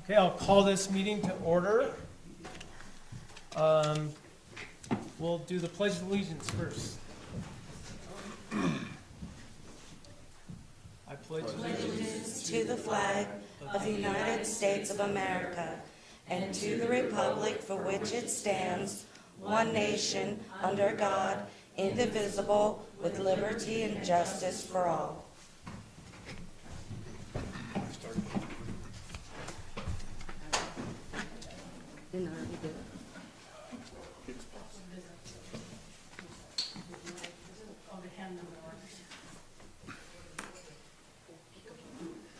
Okay, I'll call this meeting to order. We'll do the Pledge of Allegiance first. I pledge allegiance to the flag of the United States of America and to the republic for which it stands, one nation, under God, indivisible, with liberty and justice for all.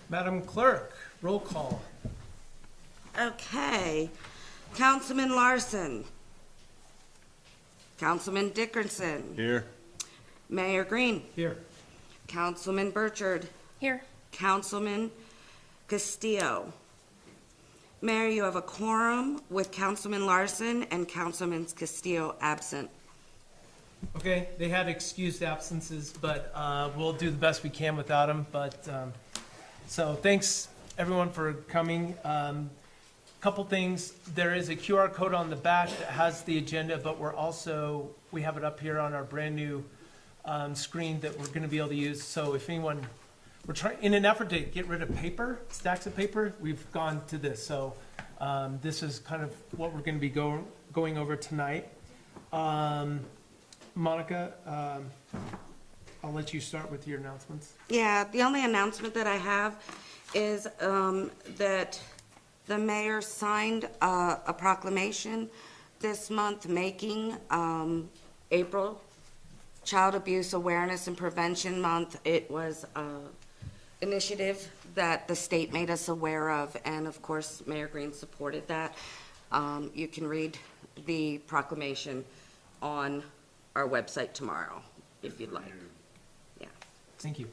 Madam Clerk, roll call. Okay. Councilman Larson. Councilman Dickerson. Here. Mayor Green. Here. Councilman Burchard. Here. Councilman Castillo. Mayor, you have a quorum with Councilman Larson and Councilman Castillo absent. Okay, they had excused absences, but we'll do the best we can without them. But so thanks everyone for coming. Couple things. There is a QR code on the back that has the agenda, but we have it up here on our brand new screen that we're going to be able to use. So if anyone, we're trying in an effort to get rid of paper, stacks of paper, we've gone to this. So this is kind of what we're going to be going over tonight. Monica, I'll let you start with your announcements. Yeah, the only announcement that I have is that the mayor signed a proclamation this month making April Child Abuse Awareness and Prevention Month. It was an initiative that the state made us aware of, and of course Mayor Green supported that. You can read the proclamation on our website tomorrow if you'd like. Yeah. Thank you.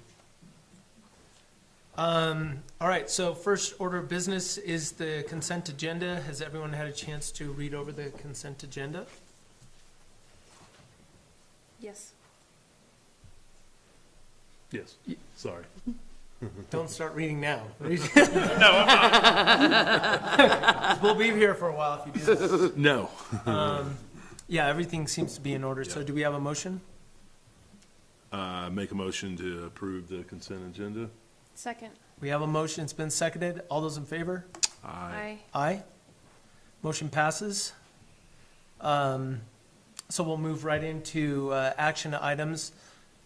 All right, so first order of business is the consent agenda. Has everyone had a chance to read over the consent agenda? Yes. Yes. Sorry. Don't start reading now. We'll be here for a while if you do that. No. Yeah, everything seems to be in order. So do we have a motion? Make a motion to approve the consent agenda. Second. We have a motion. It's been seconded. All those in favor? Aye. Aye. Motion passes. So we'll move right into action items.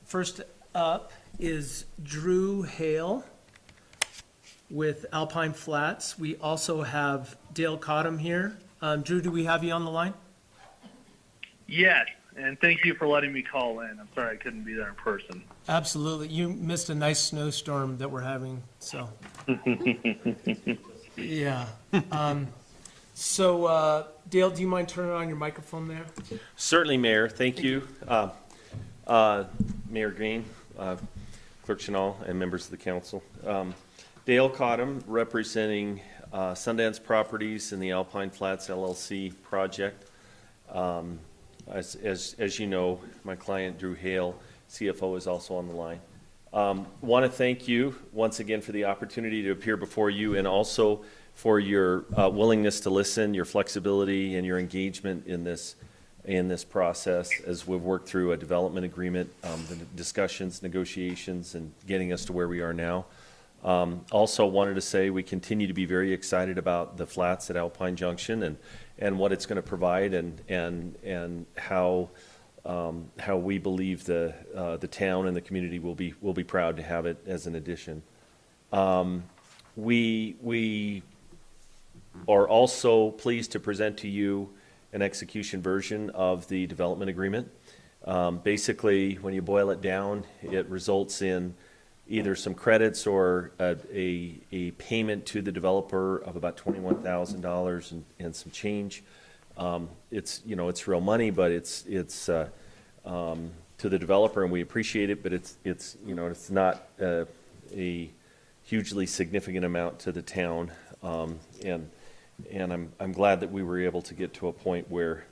First up is Drew Hale with Alpine Flats. We also have Dale Cottam here. Drew, do we have you on the line? Yes, and thank you for letting me call in. I'm sorry I couldn't be there in person. Absolutely. You missed a nice snowstorm that we're having, so. Yeah. Dale, do you mind turning on your microphone there? Certainly, Mayor. Thank you. Mayor Green, Clerk Chenal, and members of the council. Dale Cottam, representing Sundance Properties and the Alpine Flats LLC project. As you know, my client Drew Hale, CFO, is also on the line. Want to thank you once again for the opportunity to appear before you, and also for your willingness to listen, your flexibility, and your engagement in this process as we've worked through a development agreement, the discussions, negotiations, and getting us to where we are now. Also wanted to say we continue to be very excited about the flats at Alpine Junction and what it's going to provide and how we believe the town and the community will be proud to have it as an addition. We are also pleased to present to you an execution version of the development agreement. Basically, when you boil it down, it results in either some credits or a payment to the developer of about $21,000 and some change. It's real money, but it's to the developer, and we appreciate it. But it's not a hugely significant amount to the town, and I'm glad that we were able to get to a point where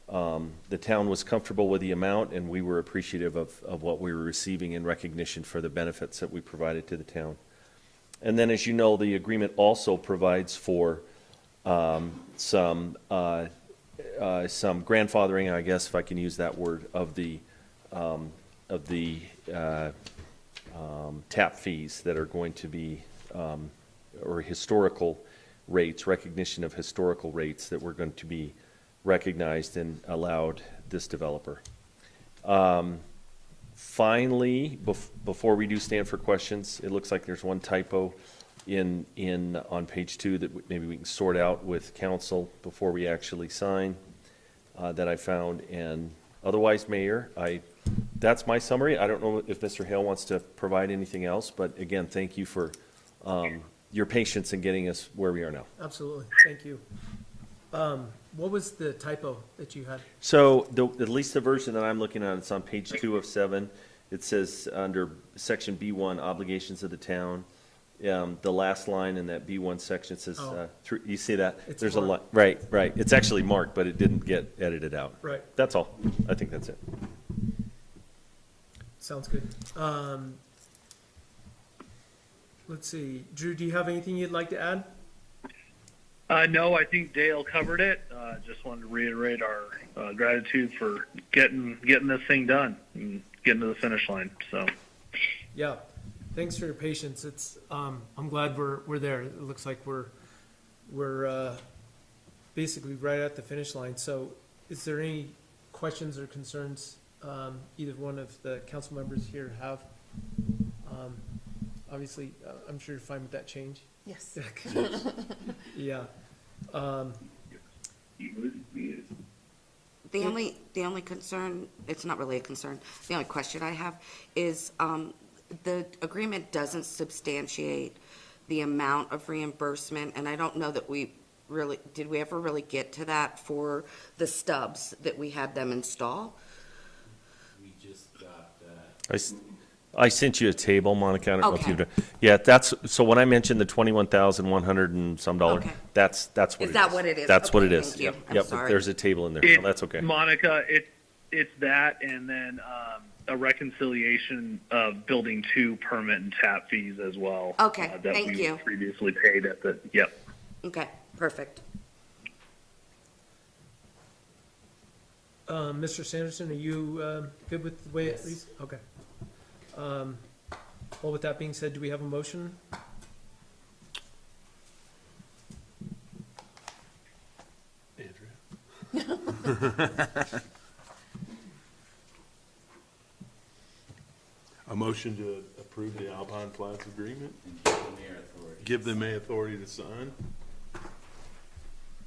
the town was comfortable with the amount, and we were appreciative of what we were receiving in recognition for the benefits that we provided to the town. And then, as you know, the agreement also provides for some grandfathering, I guess, if I can use that word, of the tap fees that are going to be, or historical rates, recognition of historical rates that were going to be recognized and allowed this developer. Finally, before we do stand for questions, it looks like there's one typo on page 2 that maybe we can sort out with council before we actually sign, that I found. And otherwise, Mayor, that's my summary. I don't know if Mr. Hale wants to provide anything else, but again, thank you for your patience in getting us where we are now. Absolutely, thank you. What was the typo that you had? So at least the version that I'm looking at, it's on page 2 of 7. It says under section B1, obligations of the town. The last line in that B1 section says, you see that? It's There's a line, marked. right. It's actually marked, but it didn't get edited out. Right, That's all. I think that's it. sounds good. Let's see, Drew, do you have anything you'd like to add? No, I think Dale covered it. Just wanted to reiterate our gratitude for getting this thing done and getting to the finish line. So, Yeah, thanks for your patience. It's, I'm glad we're there. It looks like we're basically right at the finish line. So is there any questions or concerns either one of the council members here have? Obviously, I'm sure you're fine with that change. Yes. Yeah. The only concern, it's not really a concern, the only question I have is, the agreement doesn't substantiate the amount of reimbursement, and I don't know that did we ever really get to that for the stubs that we had them install? We just got that. I sent you a table, Monica. I don't know if Okay. you've, yeah, so when I mentioned the $21,100 and some dollar, Okay. that's what it is. Is that what it is? That's what it Okay, is. thank you. Yep, I'm yep, sorry. there's a table in there. No, that's okay. Monica, it's that, and then a reconciliation of building 2 permit and tap fees as well. Okay, that thank we you. previously paid at the. Yep. Okay, perfect. Mr. Sanderson, are you good with the way it reads? Okay. Well, with that being said, do we have a motion? A motion to approve the Alpine Flats agreement? And give the mayor authority. Give the mayor authority to sign?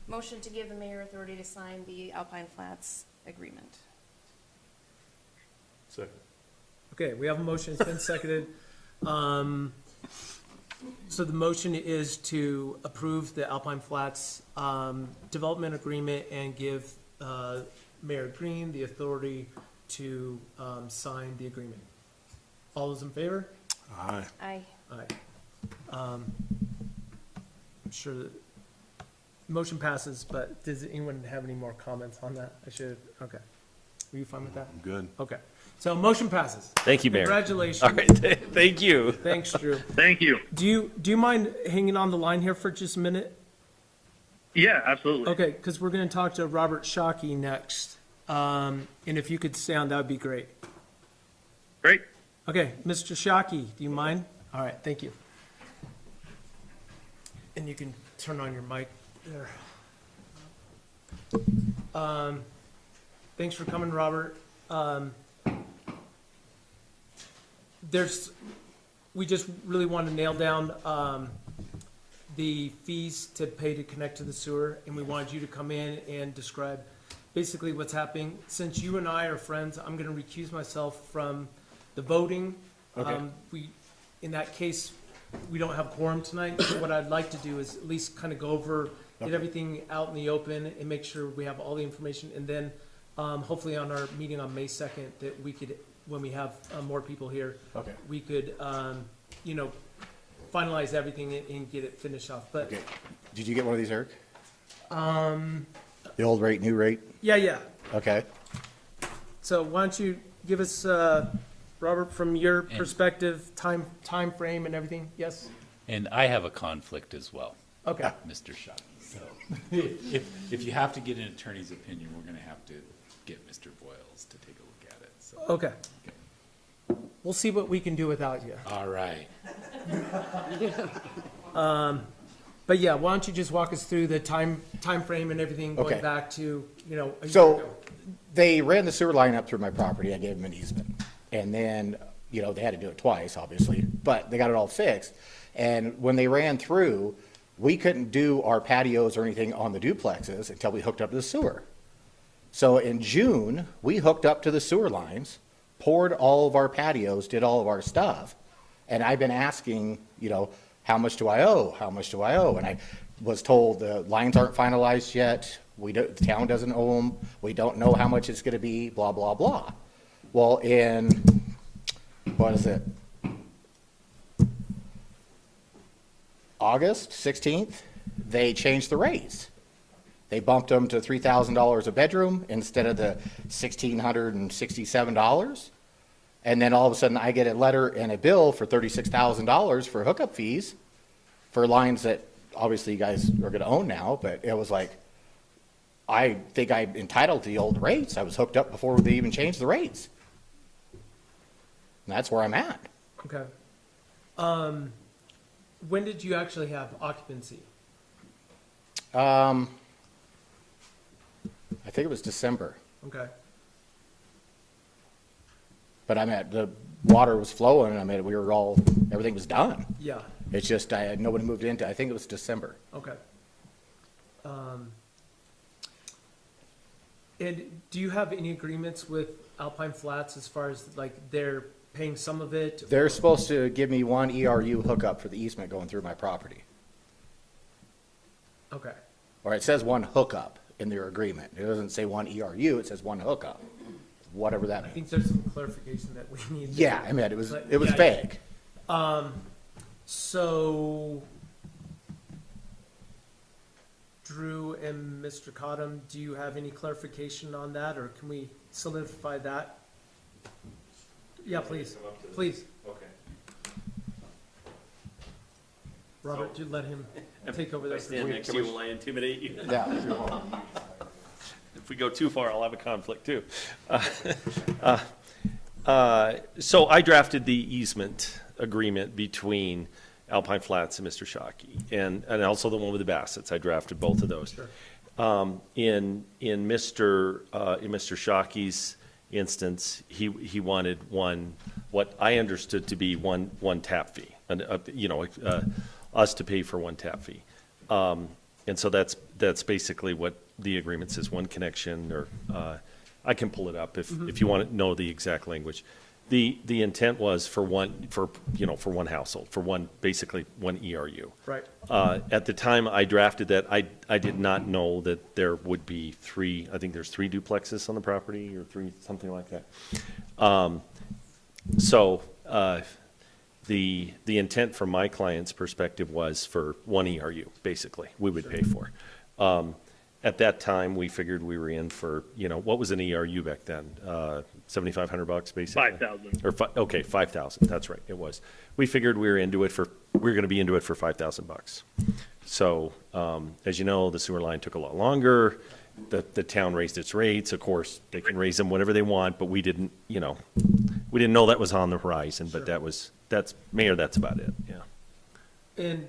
Motion to give the mayor authority to sign the Alpine Flats agreement. Second. Okay, we have a motion, it's been seconded. So the motion is to approve the Alpine Flats development agreement and give Mayor Green the authority to sign the agreement. All those in favor? Aye. Aye. Aye. I'm sure that motion passes, but does anyone have any more comments on that? Okay. Were you fine with that? I'm good. Okay. So motion passes. Thank you, Mayor. Congratulations. All right, thank you. Thanks, Drew. Thank you. Do you mind hanging on the line here for just a minute? Yeah, absolutely. Okay, because we're going to talk to Robert Shockey next. And if you could stay on, that would be great. Great. Okay, Mr. Shockey, do you mind? All right, thank you. And you can turn on your mic there. Thanks for coming, Robert. We just really want to nail down the fees to pay to connect to the sewer, and we wanted you to come in and describe basically what's happening. Since you and I are friends, I'm going to recuse myself from the voting. Okay. In that case, we don't have quorum tonight, so what I'd like to do is at least kind of go over, get Okay. everything out in the open and make sure we have all the information, and then hopefully on our meeting on May 2nd, that we could, when we have more people here, Okay. we could, finalize everything and get it finished off. But, Okay. Did you get one of these, Eric? The old rate, new rate? yeah. Okay. So why don't you give us, Robert, from your perspective, time frame and everything? Yes? And I have a conflict as well, Okay, Mr. Shockey. So if you have to get an attorney's opinion, we're gonna have to get Mr. Boyles to take a look at it, so. okay. We'll see what we can do without you. All right. But yeah, why don't you just walk us through the time frame and everything going Okay. back to, you know, a year So ago? they ran the sewer line up through my property. I gave them an easement. And then, you know, they had to do it twice, obviously, but they got it all fixed. And when they ran through, we couldn't do our patios or anything on the duplexes until we hooked up to the sewer. So in June, we hooked up to the sewer lines, poured all of our patios, did all of our stuff. And I've been asking, you know, how much do I owe? How much do I owe? And I was told the lines aren't finalized yet. The town doesn't owe them. We don't know how much it's gonna be, blah, blah, blah. Well, what is it? August 16th, they changed the rates. They bumped them to $3,000 a bedroom instead of the $1,667. And then all of a sudden, I get a letter and a bill for $36,000 for hookup fees for lines that obviously you guys are going to own now. But it was like, I think I'm entitled to the old rates. I was hooked up before they even changed the rates. And that's where I'm at. Okay. When did you actually have occupancy? I think it was December. Okay, But I mean, the water was flowing. I mean, everything was done. yeah, It's just nobody moved into. I think it was December. okay. And do you have any agreements with Alpine Flats as far as like they're paying some of it? They're supposed to give me one ERU hookup for the easement going through my property. Okay, Or it says one hookup in their agreement. It doesn't say one ERU, it says one hookup, whatever that I think means. there's some clarification that we need. Yeah, I mean, it was But, yeah, vague. So, Drew and Mr. Cottom, do you have any clarification on that, or can we solidify that? Yeah, please, please. Okay. Robert, you let him take over If I that. stand next to you, will I intimidate you? Yeah. If we go too far, I'll have a conflict too. So I drafted the easement agreement between Alpine Flats and Mr. Shockey, and also the one with the Bassets. I drafted both of those. Sure. In Mr. Shockey's instance, he wanted what I understood to be one tap fee, us to pay for one tap fee. And so that's basically what the agreement says, one connection, or, I can pull it up if you want to know the exact language. The intent was for one household, basically one ERU. Right, At the time I drafted that, I did not know that there would be I think there's three duplexes on the property, or three, something like that. The intent from my client's perspective was for one ERU, basically, we would pay for. At that time, we figured we were in for, what was an ERU back then? $7,500 basically? 5,000. Okay, 5,000, that's right, it was. We figured we were gonna be into it for $5,000. So, as you know, the sewer line took a lot longer. The town raised its rates. Of course, they can raise them whatever they want, but we didn't know that was on the horizon, but that's about it, yeah. and,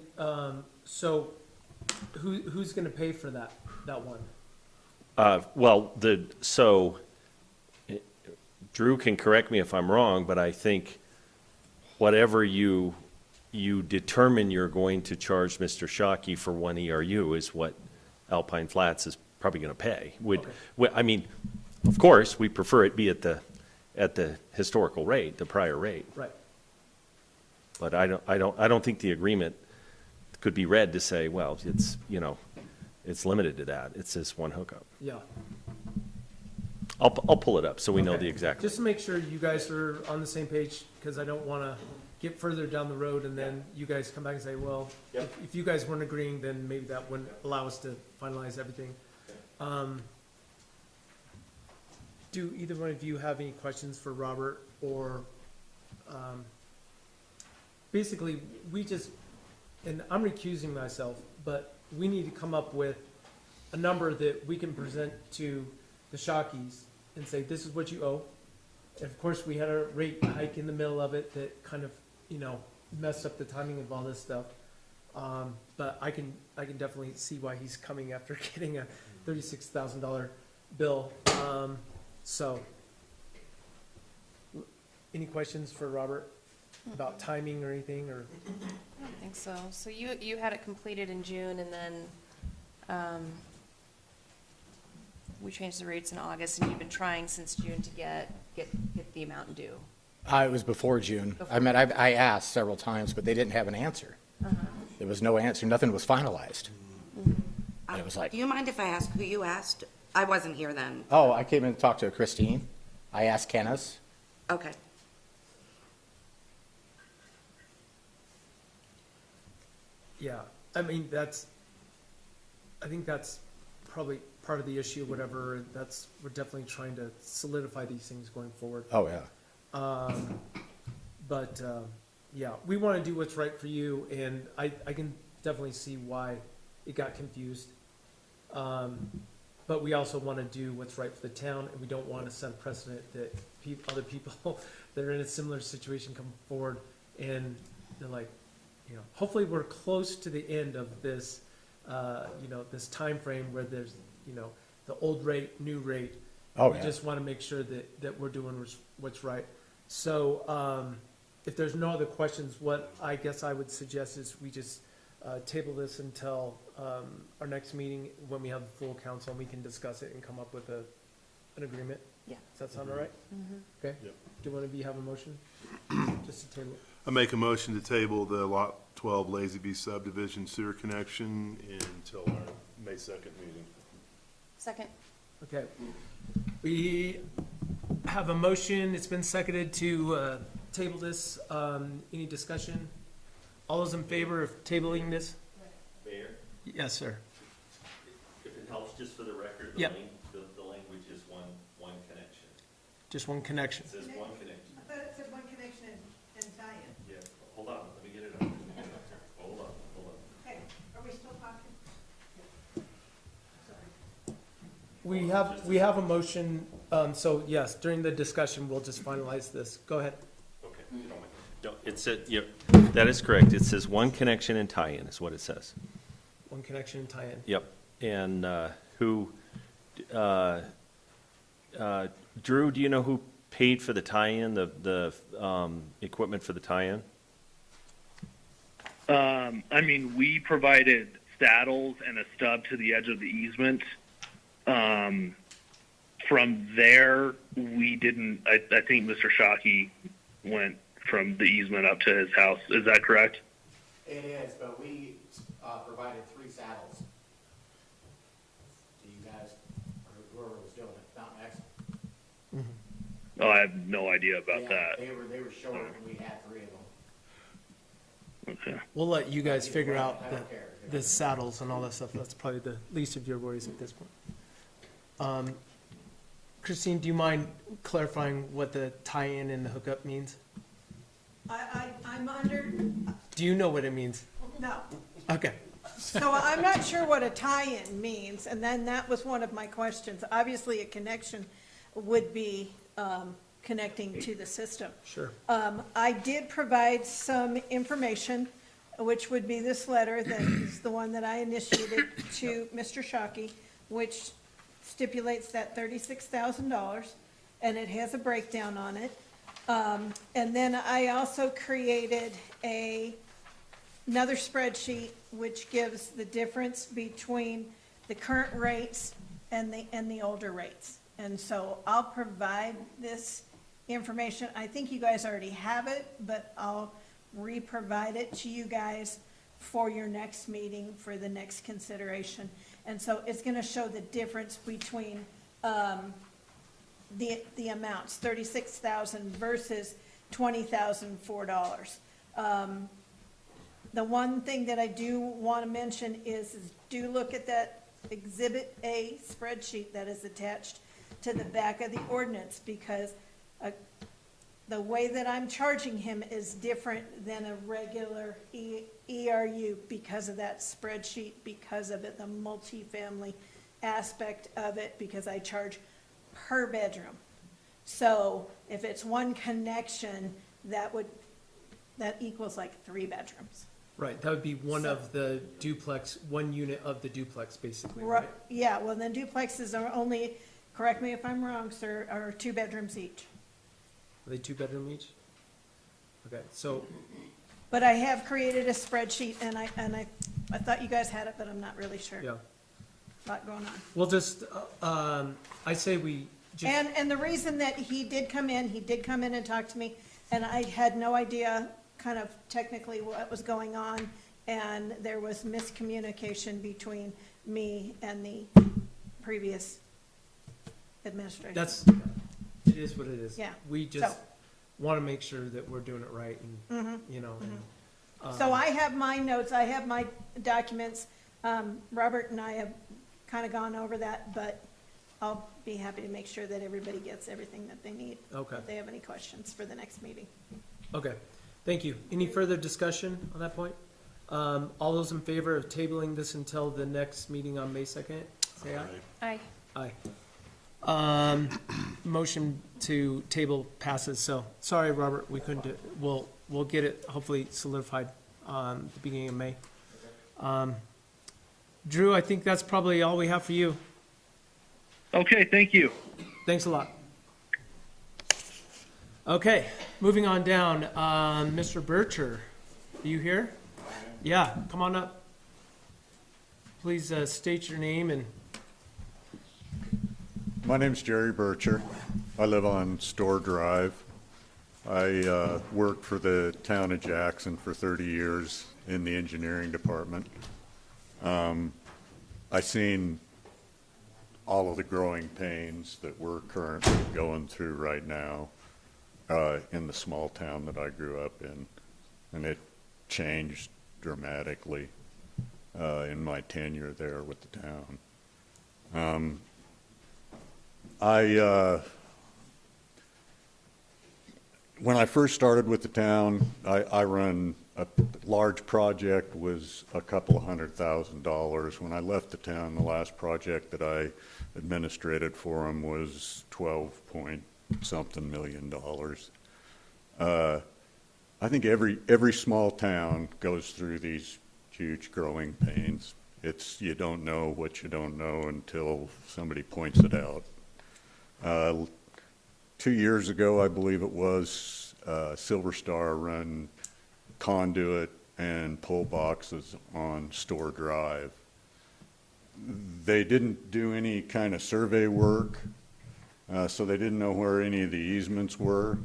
so, who's gonna pay for that one? Drew can correct me if I'm wrong, but I think whatever you determine you're going to charge Mr. Shockey for one ERU is what Alpine Flats is probably gonna pay. I mean, of course, we prefer it be at the historical rate, the prior rate. Right, But I don't think the agreement could be read to say, well, it's limited to that. It's this one hookup. yeah. I'll pull it up so we know Okay. the exact. Just to make sure you guys are on the same page, because I don't wanna get further down the road and then you guys come back and say, well, Yep. if you guys weren't agreeing, then maybe that wouldn't allow us to finalize everything. Do either one of you have any questions for Robert, or, basically, we just and I'm recusing myself, but we need to come up with a number that we can present to the Shockies and say, this is what you owe. And of course, we had a rate hike in the middle of it that kind of, messed up the timing of all this stuff. But I can definitely see why he's coming after getting a $36,000 bill. So, any questions for Robert about timing or anything, or? I don't think so. So you had it completed in June, and then we changed the rates in August, and you've been trying since June to get the amount due. It was before June. I mean, I asked several times, but they didn't have an answer. There was no answer. Nothing was finalized. And it was like, Do you mind if I ask who you asked? I wasn't here then. oh, I came in and talked to Christine. I asked Kenneth. Okay. Yeah, I mean, I think that's probably part of the issue, whatever, we're definitely trying to solidify these things going forward. Oh, yeah. But, yeah, we want to do what's right for you, and I can definitely see why it got confused. But we also want to do what's right for the town, and we don't want to set a precedent that other people that are in a similar situation come forward, and they're like, hopefully we're close to the end of this, this timeframe where there's, the old rate, new rate. Oh, We yeah. just want to make sure that we're doing what's right. So, if there's no other questions, what I guess I would suggest is we just, table this until, our next meeting when we have the full council, and we can discuss it and come up with an agreement. Yeah. Does that sound all right? Okay? Yep. Do you want to have a motion? Just to table it. I make a motion to table the Lot 12 Lazy Bee subdivision sewer connection until our May 2nd meeting. Second. Okay. We have a motion, it's been seconded to table this. Any discussion? All those in favor of tabling this? Mayor, Yes, sir. if it helps, just for the record, Yep. the language is one connection. Just one connection. It says one connection. I thought it said one connection and tie-in. Yeah, hold on, let me get it up. Hold on. Okay, are we still talking? Sorry. We have a motion, so yes, during the discussion, we'll just finalize this. Go ahead. Okay, if you don't mind. No, it said, yep, that is correct. It says one connection and tie-in is what it says. One connection and tie-in. Yep, and Drew, do you know who paid for the tie-in, the equipment for the tie-in? I mean, we provided saddles and a stub to the edge of the easement. From there, we didn't, I think Mr. Shockey went from the easement up to his house. Is that correct? It is, but we provided 3 saddles to you guys, or whoever was doing it, Mountain X. Oh, I have no idea about Yeah, that. They were short, and we had 3 of them. Okay. We'll let you guys figure out I don't care. the saddles and all that stuff. That's probably the least of your worries at this point. Christine, do you mind clarifying what the tie-in and the hookup means? I'm under, Do you know what it means? no. Okay. So I'm not sure what a tie-in means, and then that was one of my questions. Obviously, a connection would be connecting to the system. Sure. I did provide some information, which would be this letter that is the one that I initiated to Mr. Shockey, which stipulates that $36,000, and it has a breakdown on it. And then I also created another spreadsheet which gives the difference between the current rates and the older rates. And so I'll provide this information. I think you guys already have it, but I'll re-provide it to you guys for your next meeting, for the next consideration. And so it's gonna show the difference between, the amounts, 36,000 versus $20,004. The one thing that I do want to mention is do look at that Exhibit A spreadsheet that is attached to the back of the ordinance, because the way that I'm charging him is different than a regular ERU because of that spreadsheet, because of it, the multifamily aspect of it, because I charge per bedroom. So if it's one connection, that equals like 3 bedrooms. Right, that would be one of the duplex, one unit of the duplex, basically, Right, right? yeah, well, then duplexes are only, correct me if I'm wrong, sir, are 2 bedrooms each. Are they 2-bedroom each? Okay, so, But I have created a spreadsheet, and I thought you guys had it, but I'm not really sure. yeah, Lot going on. we'll just, I say we just, And the reason that he did come in and talk to me, and I had no idea kind of technically what was going on, and there was miscommunication between me and the previous administration. that's, it is what it is. Yeah, We just so- want to make sure that we're doing it right and, you know, and, So I have my notes, I have my documents. Robert and I have kind of gone over that, but I'll be happy to make sure that everybody gets everything that they need. Okay. If they have any questions for the next meeting. okay, thank you. Any further discussion on that point? All those in favor of tabling this until the next meeting on May 2nd, say aye. Aye. Aye. Motion to table passes, so, sorry, Robert, we couldn't do, it. We'll get it hopefully solidified the beginning of May. Drew, I think that's probably all we have for you. Okay, thank you. Thanks a lot. Okay, moving on down, Mr. Bircher, are you here? Yeah, come on up. Please state your name and, My name's Jerry Bircher. I live on Store Drive. I worked for the town of Jackson for 30 years in the engineering department. I seen all of the growing pains that we're currently going through right now in the small town that I grew up in, and it changed dramatically in my tenure there with the town. When I first started with the town, I run a large project was a couple of $100,000. When I left the town, the last project that I administrated for them was 12-point-something million dollars. I think every small town goes through these huge growing pains. It's, you don't know what you don't know until somebody points it out. 2 years ago, I believe it was, Silver Star run conduit and pull boxes on Store Drive. They didn't do any kind of survey work, so they didn't know where any of the easements were.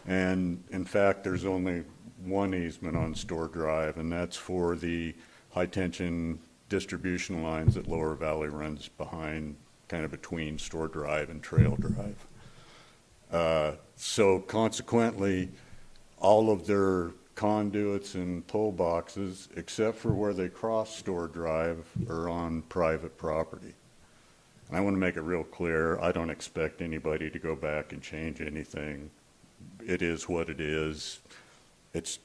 And in fact, there's only one easement on Store Drive, and that's for the high-tension distribution lines that Lower Valley runs behind, kind of between Store Drive and Trail Drive. So consequently, all of their conduits and pull boxes, except for where they cross Store Drive, are on private property. And I want to make it real clear, I don't expect anybody to go back and change anything. It is what it is. It's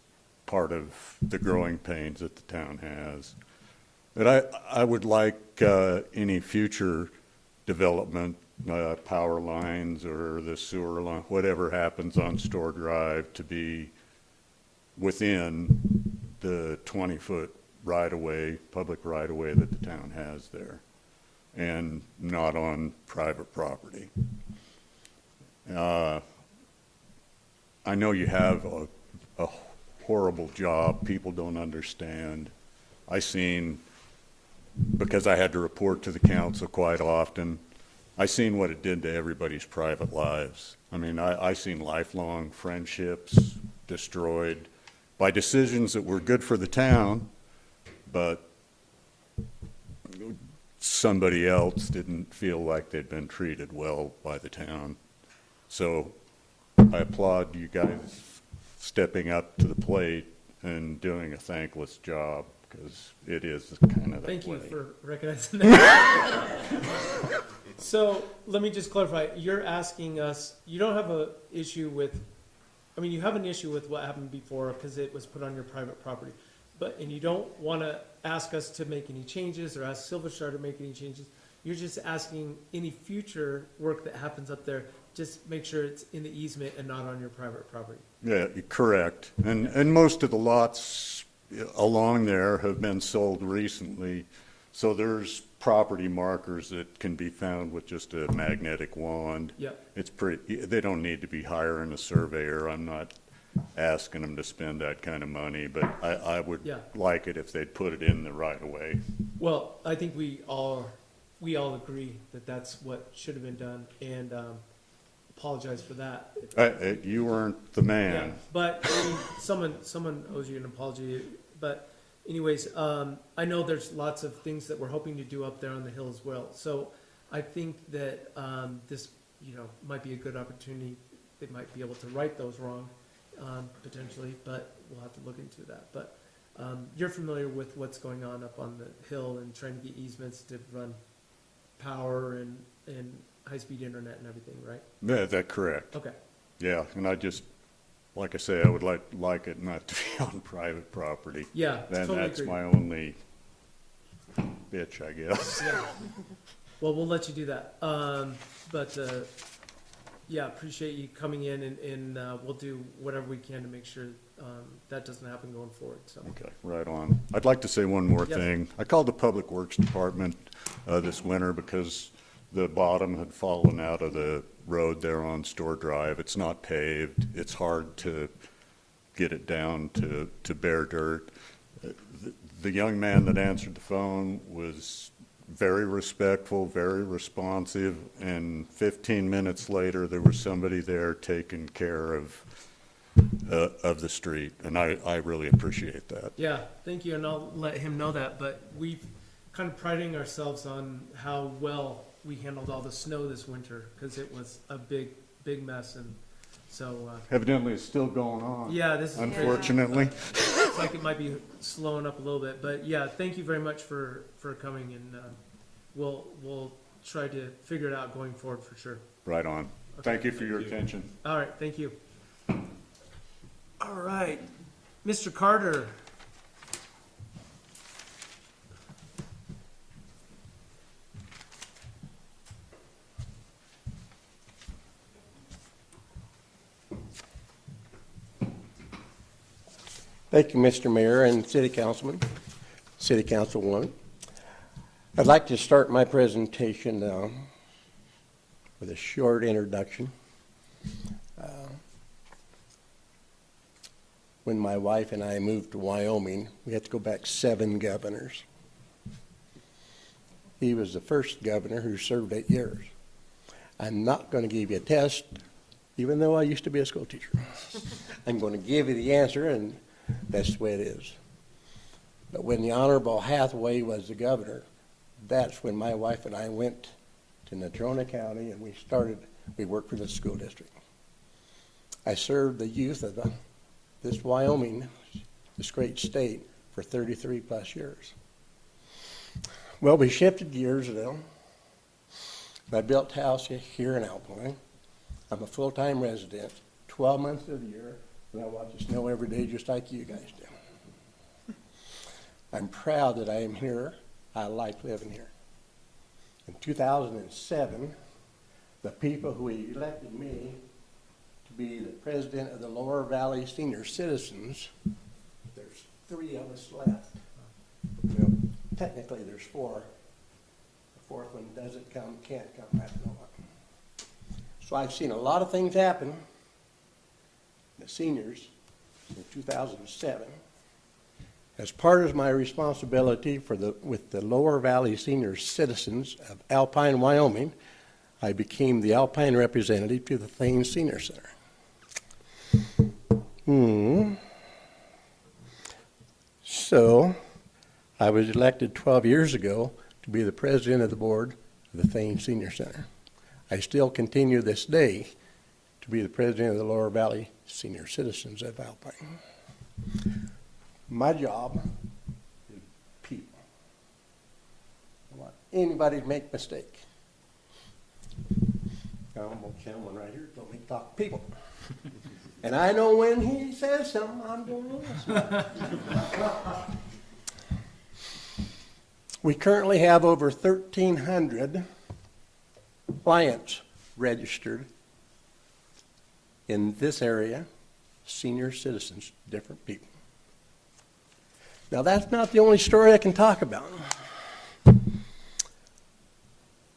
part of the growing pains that the town has. But I would like any future development, power lines or the sewer line, whatever happens on Store Drive, to be within the 20-foot right-of-way, public right-of-way that the town has there, and not on private property. I know you have a horrible job. People don't understand. I seen, because I had to report to the council quite often, I seen what it did to everybody's private lives. I mean, I seen lifelong friendships destroyed by decisions that were good for the town, but somebody else didn't feel like they'd been treated well by the town. So I applaud you guys stepping up to the plate and doing a thankless job, because it is kind of that way. thank you for recognizing that. So, let me just clarify, you're asking us, you don't have a issue with I mean, you have an issue with what happened before because it was put on your private property. And you don't want to ask us to make any changes or ask Silver Star to make any changes. You're just asking any future work that happens up there, just make sure it's in the easement and not on your private property. Yeah, correct. And most of the lots along there have been sold recently, so there's property markers that can be found with just a magnetic wand. Yep. It's pretty, they don't need to be hiring a surveyor. I'm not asking them to spend that kind of money, but I would Yeah. like it if they'd put it in the right of way. Well, I think we all agree that that's what should have been done, and apologize for that. You weren't the Yeah, man. but I mean, someone owes you an apology. But anyways, I know there's lots of things that we're hoping to do up there on the hill as well. So I think that this, might be a good opportunity. They might be able to right those wrong, potentially, but we'll have to look into that. But you're familiar with what's going on up on the hill and trying to get easements to run power and high-speed internet and everything, right? Yeah, that's correct. Okay. Yeah, and I just, like I say, I would like it not to be on private property. Yeah, Then totally that's agree. my only bitch, I guess. Yeah. Well, we'll let you do that. Yeah, appreciate you coming in and we'll do whatever we can to make sure that doesn't happen going forward, so. Okay, right on. I'd like to say one more Yes. thing. I called the Public Works Department this winter because the bottom had fallen out of the road there on Store Drive. It's not paved. It's hard to get it down to bare dirt. The young man that answered the phone was very respectful, very responsive, and 15 minutes later, there was somebody there taking care of the street, and I really appreciate that. Yeah, thank you, and I'll let him know that, but we've kind of priding ourselves on how well we handled all the snow this winter, because it was a big mess, and so, Evidently, it's still going on. yeah, this is. Unfortunately. It's like it might be slowing up a little bit, but yeah, thank you very much for coming, and we'll try to figure it out going forward for sure. Right on. Thank you for your attention. All right, thank you. All right, Mr. Carter. Thank you, Mr. Mayor and City Councilman, City Councilwoman. I'd like to start my presentation with a short introduction. When my wife and I moved to Wyoming, we had to go back 7 governors. He was the first governor who served 8 years. I'm not going to give you a test, even though I used to be a school teacher. I'm going to give you the answer, and that's the way it is. But when the Honorable Hathaway was the governor, that's when my wife and I went to Natrona County and we worked for the school district. I served the youth of this Wyoming, this great state, for 33 plus years. Well, we shifted gears though. I built a house here in Alpine. I'm a full-time resident, 12 months of the year, and I watch the snow every day just like you guys do. I'm proud that I am here. I like living here. In 2007, the people who elected me to be the president of the Lower Valley Senior Citizens, there's 3 of us left. Well, technically there's 4. The 4th one can't come, I don't know what. So I've seen a lot of things happen, the seniors, in 2007. As part of my responsibility with the Lower Valley Senior Citizens of Alpine, Wyoming, I became the Alpine representative to the Thames Senior Center. So I was elected 12 years ago to be the president of the board of the Thames Senior Center. I still continue this day to be the president of the Lower Valley Senior Citizens of Alpine. My job is people. I don't want anybody to make a mistake. I'm going to one right here, don't make talk people. And I know when he says something, I'm going to listen. We currently have over 1,300 clients registered in this area, senior citizens, different people. Now, that's not the only story I can talk about.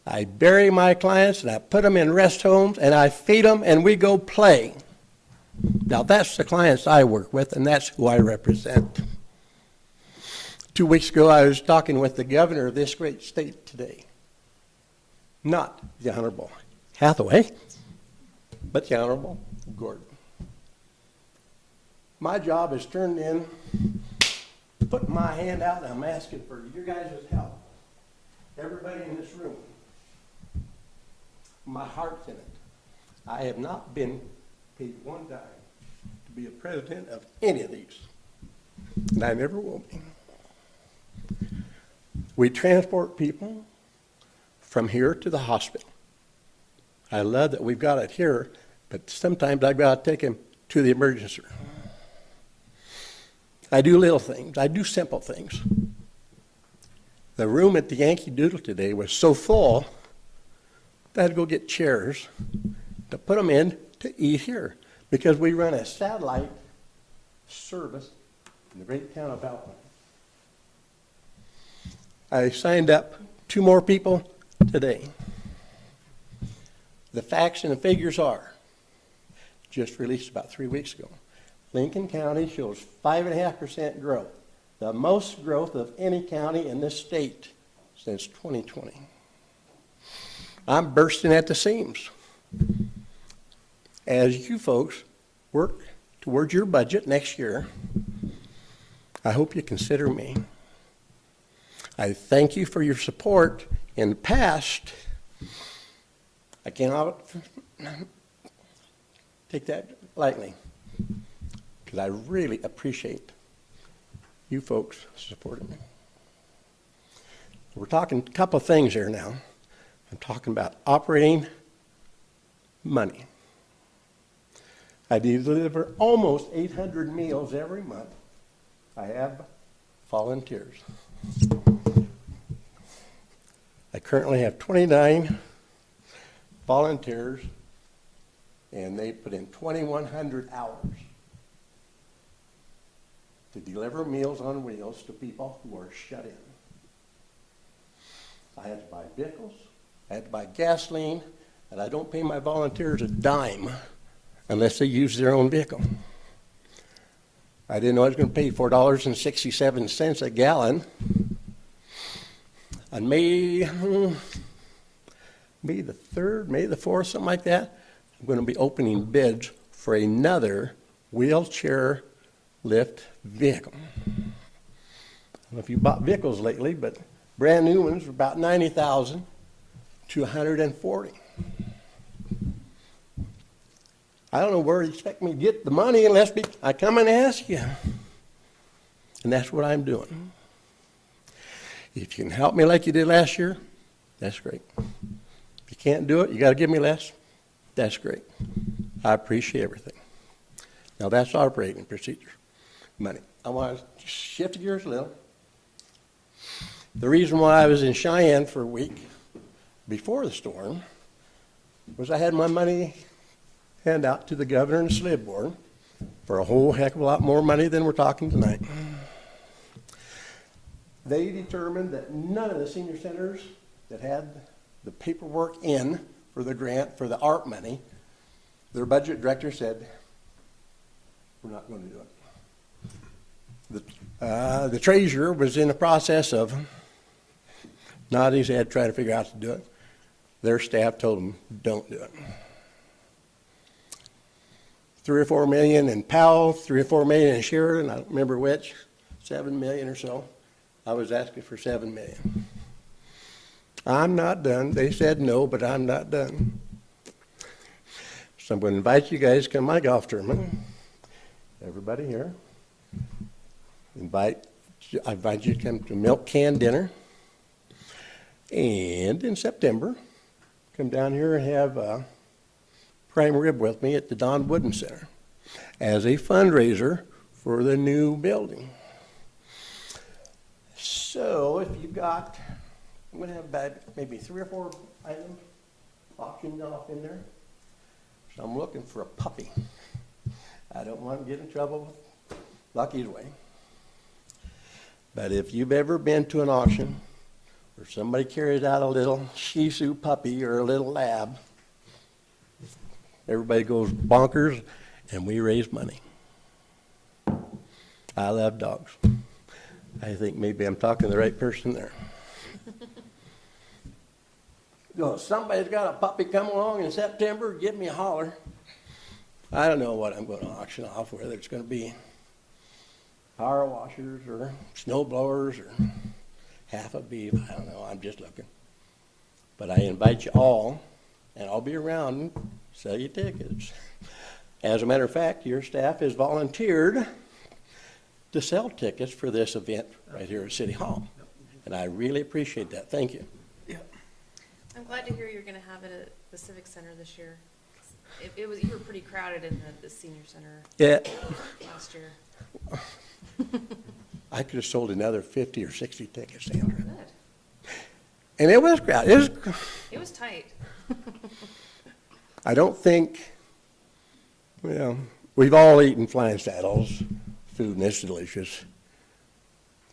I bury my clients and I put them in rest homes and I feed them and we go play. Now, that's the clients I work with and that's who I represent. 2 weeks ago, I was talking with the governor of this great state today. Not the Honorable Hathaway, but the Honorable Gordon. My job is turned in, putting my hand out, and I'm asking for your guys' help. Everybody in this room. My heart's in it. I have not been paid one dime to be a president of any of these, and I never will be. We transport people from here to the hospital. I love that we've got it here, but sometimes I've got to take them to the emergency room. I do little things. I do simple things. The room at the Yankee Doodle today was so full that I had to go get chairs to put them in to eat here because we run a satellite service in the great town of Alpine. I signed up 2 more people today. The facts and the figures are, just released about 3 weeks ago, Lincoln County shows 5.5% growth, the most growth of any county in this state since 2020. I'm bursting at the seams. As you folks work towards your budget next year, I hope you consider me. I thank you for your support in the past. I cannot take that lightly because I really appreciate you folks supporting me. We're talking a couple of things here now. I'm talking about operating money. I deliver almost 800 meals every month. I have volunteers. I currently have 29 volunteers, and they put in 2,100 hours to deliver Meals on Wheels to people who are shut in. I had to buy vehicles, I had to buy gasoline, and I don't pay my volunteers a dime unless they use their own vehicle. I didn't know I was going to pay $4.67 a gallon. On May the 3rd, May the 4th, something like that, I'm going to be opening bids for another wheelchair lift vehicle. I don't know if you bought vehicles lately, but brand new ones are about $90,000 to $140,000. I don't know where you expect me to get the money unless I come and ask you. And that's what I'm doing. If you can help me like you did last year, that's great. If you can't do it, you got to give me less, that's great. I appreciate everything. Now that's operating procedure, money. I want to shift gears a little. The reason why I was in Cheyenne for a week before the storm was I had my money hand out to the governor and the SLID board for a whole heck of a lot more money than we're talking tonight. They determined that none of the senior centers that had the paperwork in for the grant, for the ARP money, their budget director said, we're not going to do it. The treasurer was in the process of nodding his head, trying to figure out how to do it. Their staff told them, don't do it. 3 or 4 million in Powell, 3 or 4 million in Sheridan, I don't remember which, 7 million or so. I was asking for 7 million. I'm not done. They said no, but I'm not done. So I'm going to invite you guys to come to my golf tournament. Everybody here. I invite you to come to milk can dinner. And in September, come down here and have prime rib with me at the Don Wooden Center. as a fundraiser for the new building. So if you got, I'm gonna have about maybe 3 or 4 items auctioned off in there. So I'm looking for a puppy. I don't want to get in trouble with Lucky's Way. But if you've ever been to an auction where somebody carries out a little Shih Tzu puppy or a little lab, everybody goes bonkers and we raise money. I love dogs. I think maybe I'm talking to the right person there. So if somebody's got a puppy come along in September, give me a holler. I don't know what I'm going to auction off, whether it's going to be power washers or snow blowers or half a beef. I don't know. I'm just looking. But I invite you all, and I'll be around and sell you tickets. As a matter of fact, your staff has volunteered to sell tickets for this event right here at City Hall. And I really appreciate that. Thank you. I'm glad to hear you're gonna have it at the Civic Center this year. It was, you were pretty crowded in the senior center Yeah, last year. I could have sold another 50 or 60 tickets, Sandra. Good. And it was crowded. It was tight. I don't think, well, we've all eaten Flying Saddles food, and it's delicious.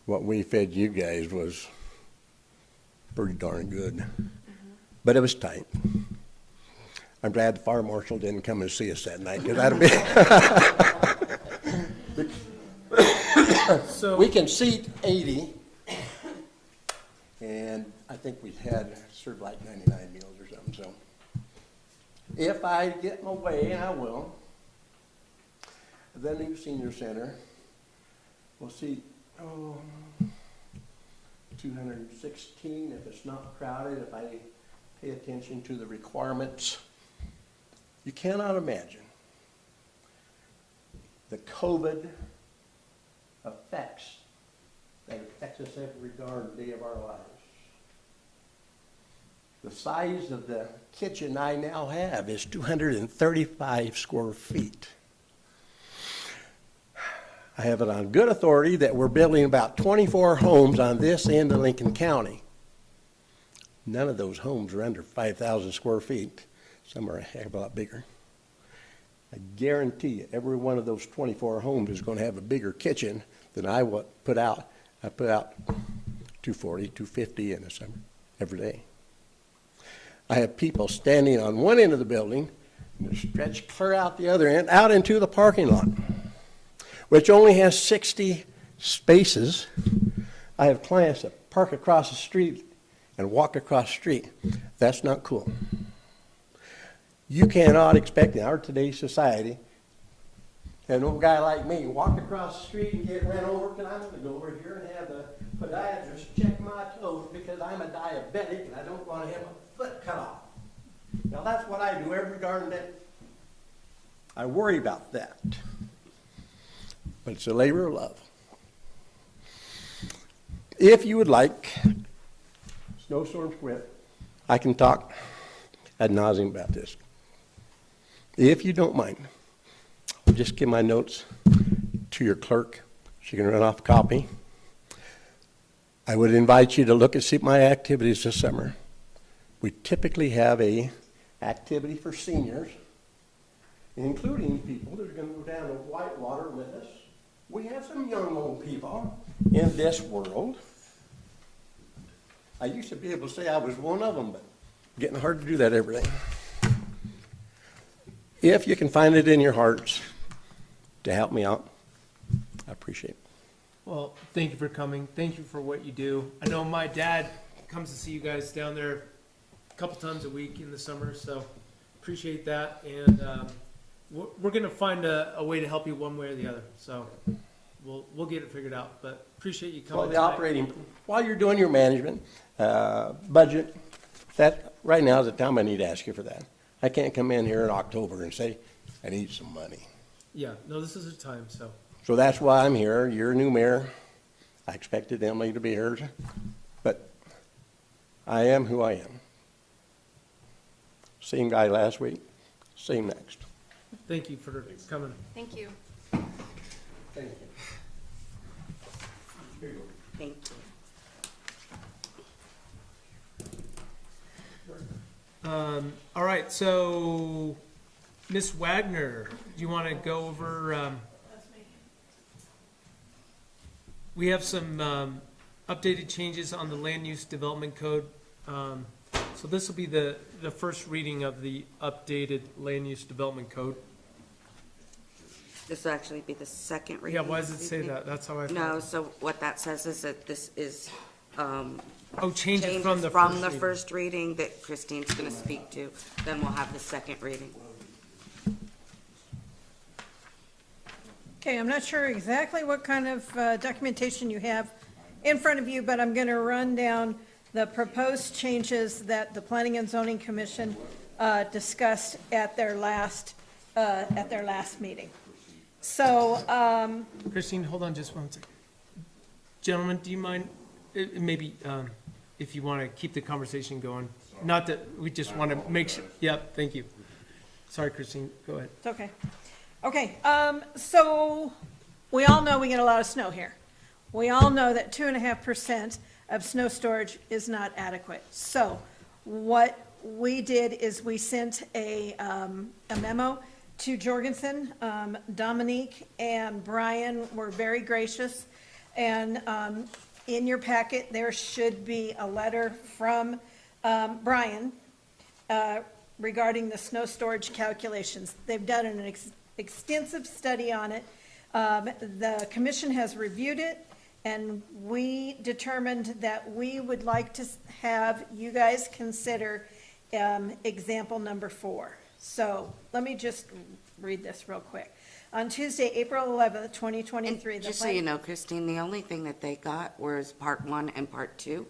What we fed you guys was pretty darn good. But it was tight. I'm glad the fire marshal didn't come and see us that night, because that'd be. So, We can seat 80, and I think we had served like 99 meals or something, so. If I get my way, and I will, the new senior center will seat, 216 if it's not crowded, if I pay attention to the requirements. You cannot imagine the COVID effects that affects us every darn day of our lives. The size of the kitchen I now have is 235 square feet. I have it on good authority that we're building about 24 homes on this end of Lincoln County. None of those homes are under 5,000 square feet. Some are a heck of a lot bigger. I guarantee you, every one of those 24 homes is going to have a bigger kitchen than I put out. I put out 240, 250 in the summer, every day. I have people standing on one end of the building and stretch clear out the other end, out into the parking lot, which only has 60 spaces. I have clients that park across the street and walk across the street. That's not cool. You cannot expect in our today's society an old guy like me walk across the street and get ran over, because I'm going to go over here and have the podiatrist check my toes because I'm a diabetic and I don't want to have my foot cut off. Now that's what I do every darn day. I worry about that. But it's a labor of love. If you would like, snowstorms quit, I can talk ad nauseum about this. If you don't mind, I'll just give my notes to your clerk. She can run off a copy. I would invite you to look and see my activities this summer. We typically have a activity for seniors, including people that are going to go down to Whitewater with us. We have some young old people in this world. I used to be able to say I was one of them, but getting hard to do that every day. If you can find it in your hearts to help me out, I appreciate it. well, thank you for coming. Thank you for what you do. I know my dad comes to see you guys down there a couple times a week in the summer, so appreciate that. And we're going to find a way to help you one way or the other. So we'll get it figured out. But appreciate you coming. Well, the tonight. operating, while you're doing your management, budget, that right now is the time I need to ask you for that. I can't come in here in October and say, I need some money. Yeah, no, this is a time, so. So that's why I'm here. You're a new mayor. I expected Emily to be here, but I am who I am. Same guy last week, same next. Thank you for coming. Thank you. Thank you. All right, so Ms. Wagner, do you want to go over, we have some updated changes on the land use development code. So this will be the first reading of the updated land use development code. This will actually be the second reading. Yeah, why does it this say evening. that? That's how I. No, so what that says is that this is, Oh, change it from the changes from first the reading. first reading that Christine's gonna speak to, then we'll have the second reading. Okay, I'm not sure exactly what kind of documentation you have in front of you, but I'm going to run down the proposed changes that the Planning and Zoning Commission discussed at their last meeting. So, Christine, hold on just one second. Gentlemen, do you mind, maybe, if you want to keep the conversation going? Not that, we just want to make sure, yep, thank you. Sorry, Christine, go ahead. it's okay. Okay, so we all know we get a lot of snow here. We all know that 2.5% of snow storage is not adequate. So what we did is we sent a memo to Jorgensen. Dominique and Brian were very gracious. And in your packet, there should be a letter from Brian regarding the snow storage calculations. They've done an extensive study on it. The commission has reviewed it, and we determined that we would like to have you guys consider example number 4. So let me just read this real quick. On Tuesday, April 11th, 2023. And just so you know, Christine, the only thing that they got was part 1 and part 2.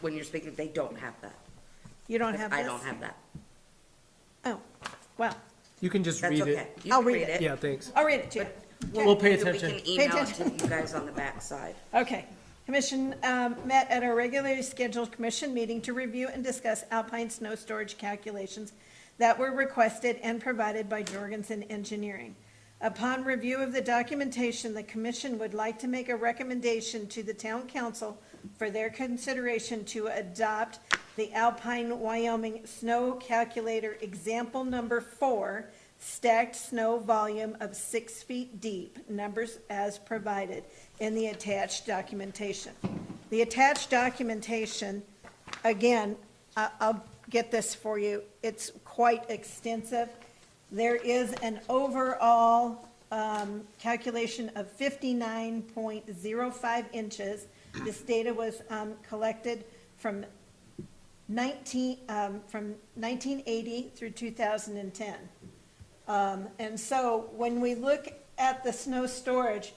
When you're speaking, they don't have that. You don't have this? I don't have that. Oh, well, You can just That's read okay. it. You I'll can read it. Yeah, thanks. I'll read it to you. We'll pay We attention. can email it to you guys on the backside. Okay. Commission met at a regularly scheduled commission meeting to review and discuss Alpine snow storage calculations that were requested and provided by Jorgensen Engineering. Upon review of the documentation, the commission would like to make a recommendation to the town council for their consideration to adopt the Alpine, Wyoming Snow Calculator Example Number 4, stacked snow volume of 6 feet deep, numbers as provided in the attached documentation. The attached documentation, again, I'll get this for you, it's quite extensive. There is an overall calculation of 59.05 inches. This data was collected from 1980 through 2010. And so when we look at the snow storage,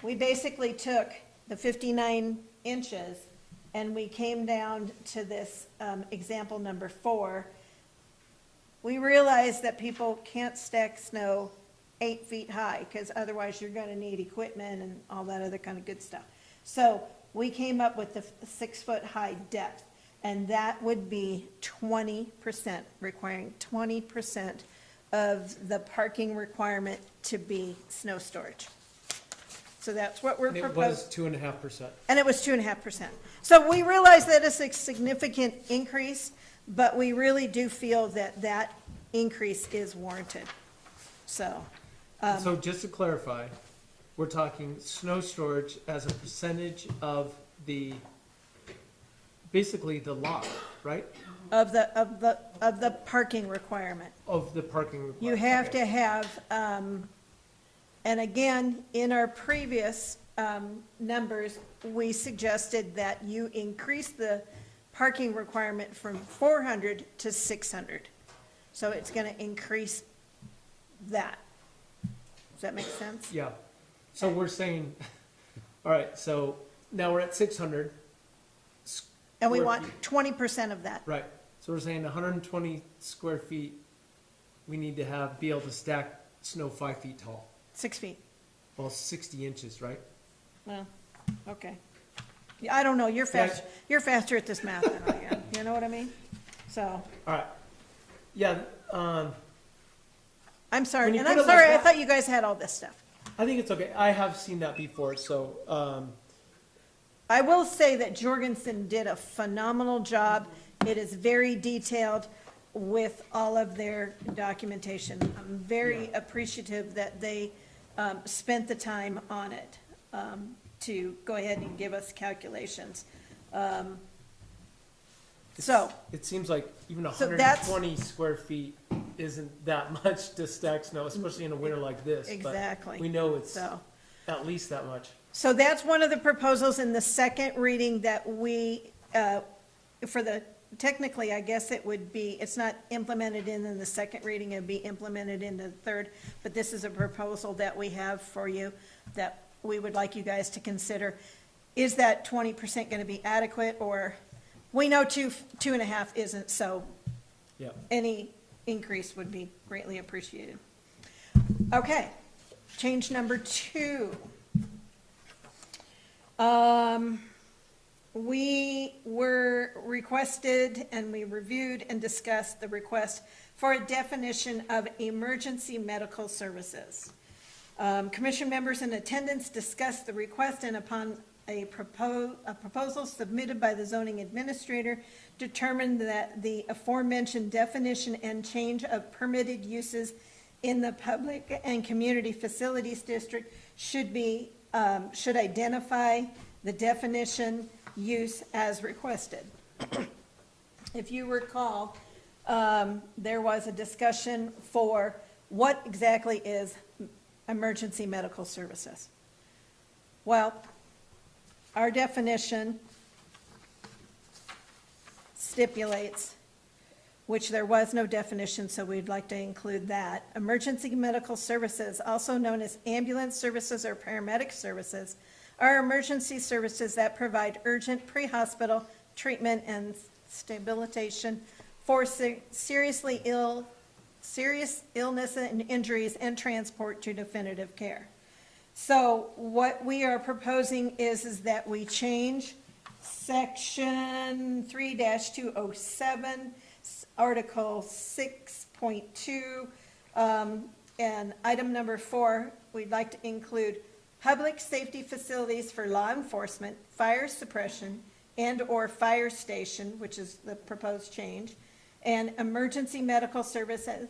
we basically took the 59 inches and we came down to this example number 4. We realized that people can't stack snow 8 feet high because otherwise you're going to need equipment and all that other kind of good stuff. So we came up with the 6 foot high depth, and that would be 20%, requiring 20% of the parking requirement to be snow storage. So that's what we're And it proposing. was 2.5%. And it was 2.5%. So we realize that it's a significant increase, but we really do feel that that increase is warranted. So, So just to clarify, we're talking snow storage as a percentage of basically the lot, right? of the parking requirement. Of the parking requirement. You have Okay. to have, and again, in our previous numbers, we suggested that you increase the parking requirement from 400 to 600. So it's going to increase that. Does that make sense? Yeah. So we're saying, all right, so now we're at 600. And we square want feet. 20% of that. Right. So we're saying 120 square feet, we need to be able to stack snow 5 feet tall. 6 feet. Well, 60 inches, right? Well, okay. Yeah, I don't know, you're faster at this math than I am, you know what I mean? So, All right. Yeah, I'm sorry, When you and put I'm it like sorry, I that- thought you guys had all this stuff. I think it's okay. I have seen that before, so, I will say that Jorgensen did a phenomenal job. It is very detailed with all of their documentation. I'm very appreciative that they spent the time on it to go ahead and give us calculations. So, it seems like even So that's- 120 square feet isn't that much to stack snow, especially in a winter like this. but Exactly. We know it's so. at least that much. So that's one of the proposals in the second reading that we, technically, I guess it would be, it's not implemented in the second reading, it'd be implemented in the third, but this is a proposal that we have for you that we would like you guys to consider. Is that 20% going to be adequate, or, we know 2.5 isn't, so Yeah. any increase would be greatly appreciated. Okay, change number 2. We were requested, and we reviewed and discussed the request for a definition of emergency medical services. Commission members in attendance discussed the request, and upon a proposal submitted by the zoning administrator, determined that the aforementioned definition and change of permitted uses in the public and community facilities district should identify the definition use as requested. If you recall, there was a discussion for what exactly is emergency medical services. Well, our definition stipulates, which there was no definition, so we'd like to include that. Emergency medical services, also known as ambulance services or paramedic services, are emergency services that provide urgent pre-hospital treatment and stabilization for serious illness and injuries and transport to definitive care. So what we are proposing is that we change section 3-207, article 6.2, and item number 4, we'd like to include public safety facilities for law enforcement, fire suppression, and/or fire station, which is the proposed change, and emergency medical services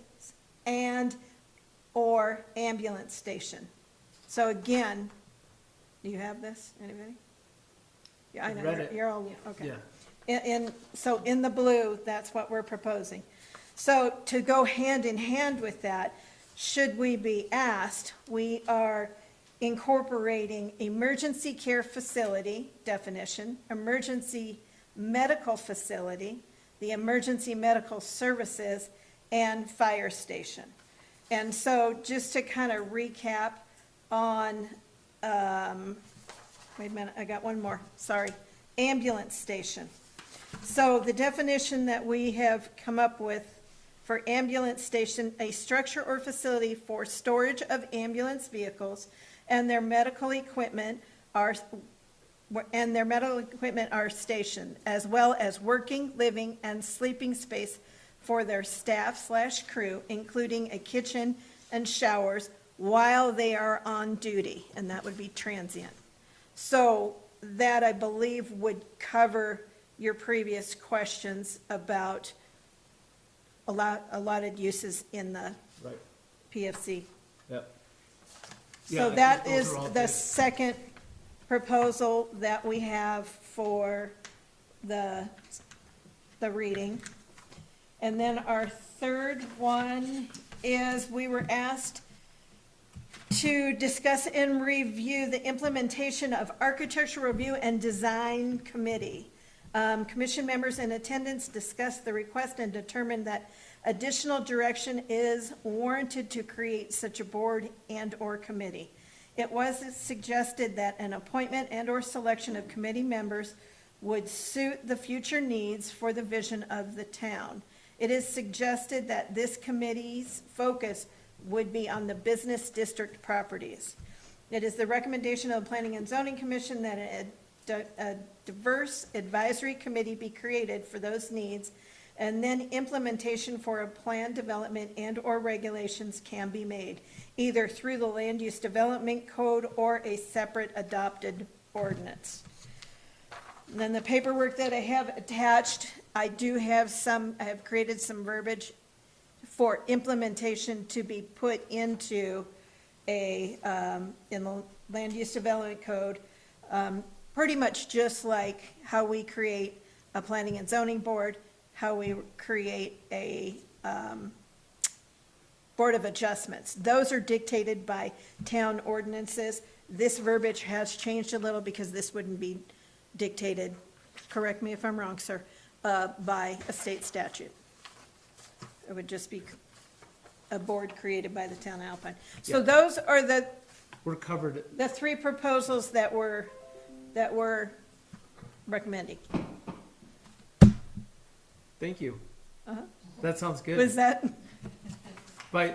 and/or ambulance station. So again, do you have this, anybody? Yeah, I know, Read it. you're all, okay. Yeah. So in the blue, that's what we're proposing. So to go hand in hand with that, should we be asked, we are incorporating emergency care facility definition, emergency medical facility, the emergency medical services, and fire station. And so just to kind of recap on, wait a minute, I got one more, sorry, ambulance station. So the definition that we have come up with for ambulance station, a structure or facility for storage of ambulance vehicles and their medical equipment are stationed, as well as working, living, and sleeping space for their staff/crew, including a kitchen and showers while they are on duty, and that would be transient. So that, I believe, would cover your previous questions about allotted uses in the Right. PFC. Yep. So Yeah, that those is are all the good. second proposal that we have for the reading. And then our third one is we were asked to discuss and review the implementation of Architectural Review and Design Committee. Commission members in attendance discussed the request and determined that additional direction is warranted to create such a board and/or committee. It was suggested that an appointment and/or selection of committee members would suit the future needs for the vision of the town. It is suggested that this committee's focus would be on the business district properties. It is the recommendation of the Planning and Zoning Commission that a diverse advisory committee be created for those needs, And then implementation for a plan development and/or regulations can be made, either through the Land Use Development Code or a separate adopted ordinance. And then the paperwork that I have attached, I have created some verbiage for implementation to be put into in the Land Use Development Code, pretty much just like how we create a planning and zoning board, how we create a Board of Adjustments. Those are dictated by town ordinances. This verbiage has changed a little because this wouldn't be dictated, correct me if I'm wrong, sir, by a state statute. It would just be a board created by the town of Alpine. So Yeah. those are We're covered. the three proposals that we're recommending. Thank you. Uh-huh. That sounds good. Was that? By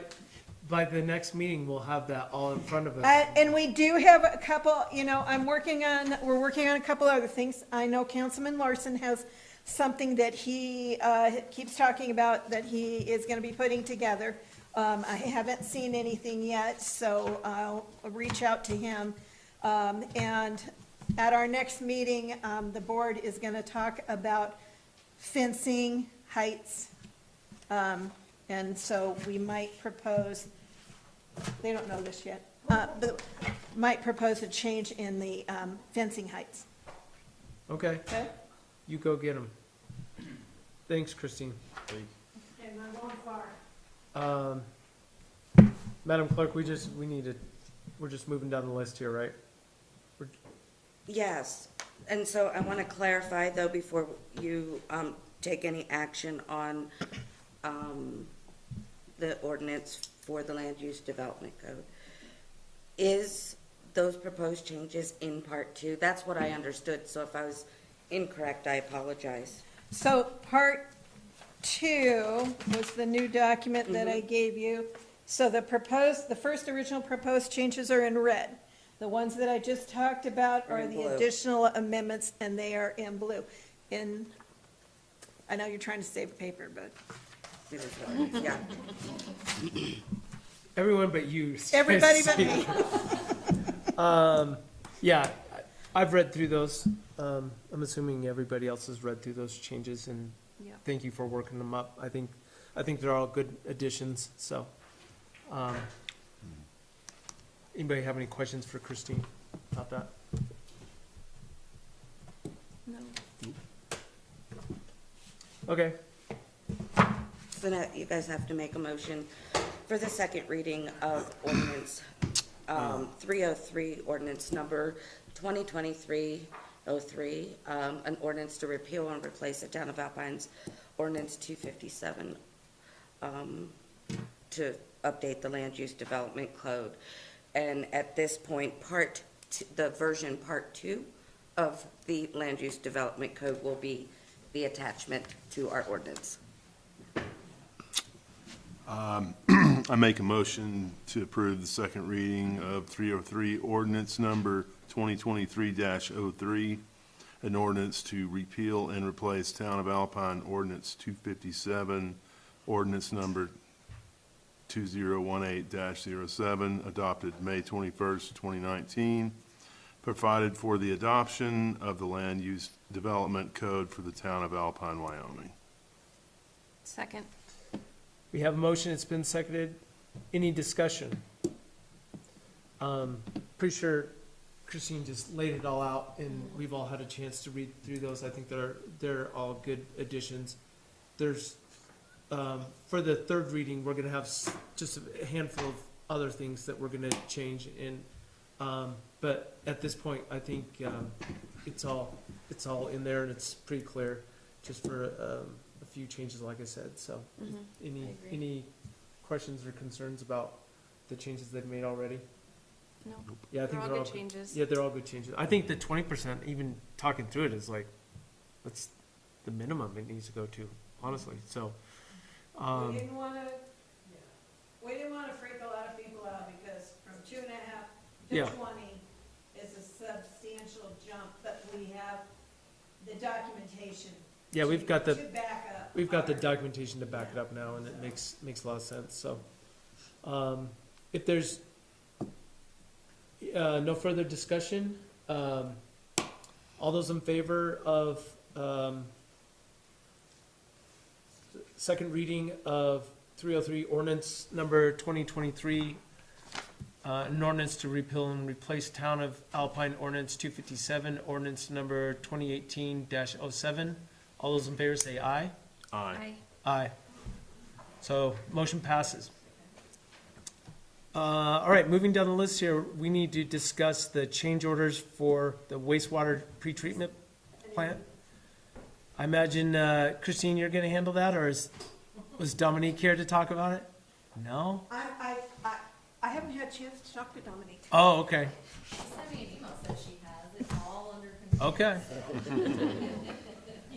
the next meeting, we'll have that all in front of us. And we do have a couple, we're working on a couple other things. I know Councilman Larson has something that he keeps talking about that he is going to be putting together. I haven't seen anything yet, so I'll reach out to him. And at our next meeting, the board is going to talk about fencing heights. And so we might propose, they don't know this yet, but might propose a change in the fencing heights. Okay, Okay? you go get them. Thanks, Christine. Okay, I'm going far. Madam Clerk, we're just moving down the list here, right? Yes, and so I want to clarify, though, before you take any action on the ordinance for the Land Use Development Code. Is those proposed changes in Part 2? That's what I understood, so if I was incorrect, I apologize. So Part 2 was the new document that I gave you. So the first original proposed changes are in red. The ones that I just talked about Are are in the blue. additional amendments, and they are in blue. I know you're trying to save paper, but It is what it is, yeah. Everyone but you. everybody but me. Yeah, I've read through those. I'm assuming everybody else has read through those changes, and Yeah. thank you for working them up. I think they're all good additions, so. Anybody have any questions for Christine about that? No. Okay, So now you guys have to make a motion for the second reading of ordinance 303, ordinance number 2023-03, an ordinance to repeal and replace the town of Alpine's ordinance 257 to update the land use development code. And at this point, the version Part 2 of the land use development code will be the attachment to our ordinance. I make a motion to approve the second reading of 303 ordinance number 2023-03, an ordinance to repeal and replace Town of Alpine Ordinance 257, ordinance number 2018-07, adopted May 21st, 2019, provided for the adoption of the Land Use Development Code for the Town of Alpine, Wyoming. Second. we have a motion, it's been seconded. Any discussion? Pretty sure Christine just laid it all out, and we've all had a chance to read through those. I think they're all good additions. There's, for the third reading, we're gonna have just a handful of other things that we're gonna change in. But at this point, I think, it's all in there, and it's pretty clear, just for, a few changes, like I said, so. Any, I agree. any questions or concerns about the changes they've made already? No, Yeah, I they're think all they're all good changes. Yeah, they're all good changes. I think the 20%, even talking through it, is like, that's the minimum it needs to go to, honestly, so. We didn't wanna freak a lot of people out, because from 2.5 to Yeah. 20 is a substantial jump, but we have the documentation Yeah, we've got the, to back up. we've got the documentation to back it up now, and it makes a lot of sense, so. If there's, no further discussion, all those in favor of, second reading of 303 ordinance number 2023, an ordinance to repeal and replace Town of Alpine Ordinance 257, ordinance number 2018-07. All those in favor say aye. Aye. Aye. So, motion passes. All right, moving down the list here, we need to discuss the change orders for the wastewater pretreatment plant. I imagine, Christine, you're gonna handle that, or was Dominique here to talk about it? No? I haven't had a chance to talk to Dominique. Oh, okay, She sent me an email, said she has, it's all under control. okay.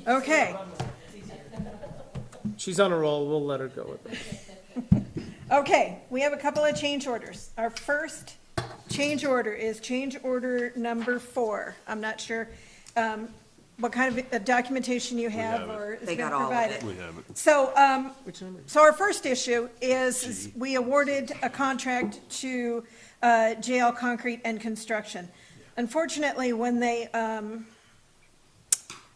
Okay, She's on a roll, we'll let her go with it. okay, we have a couple of change orders. Our first change order is change order number 4. I'm not sure what kind of documentation you have have it. or has They been got all of provided. it. We have it. So, Which number? so our first issue is we awarded a contract to JL Concrete and Construction. Unfortunately, when they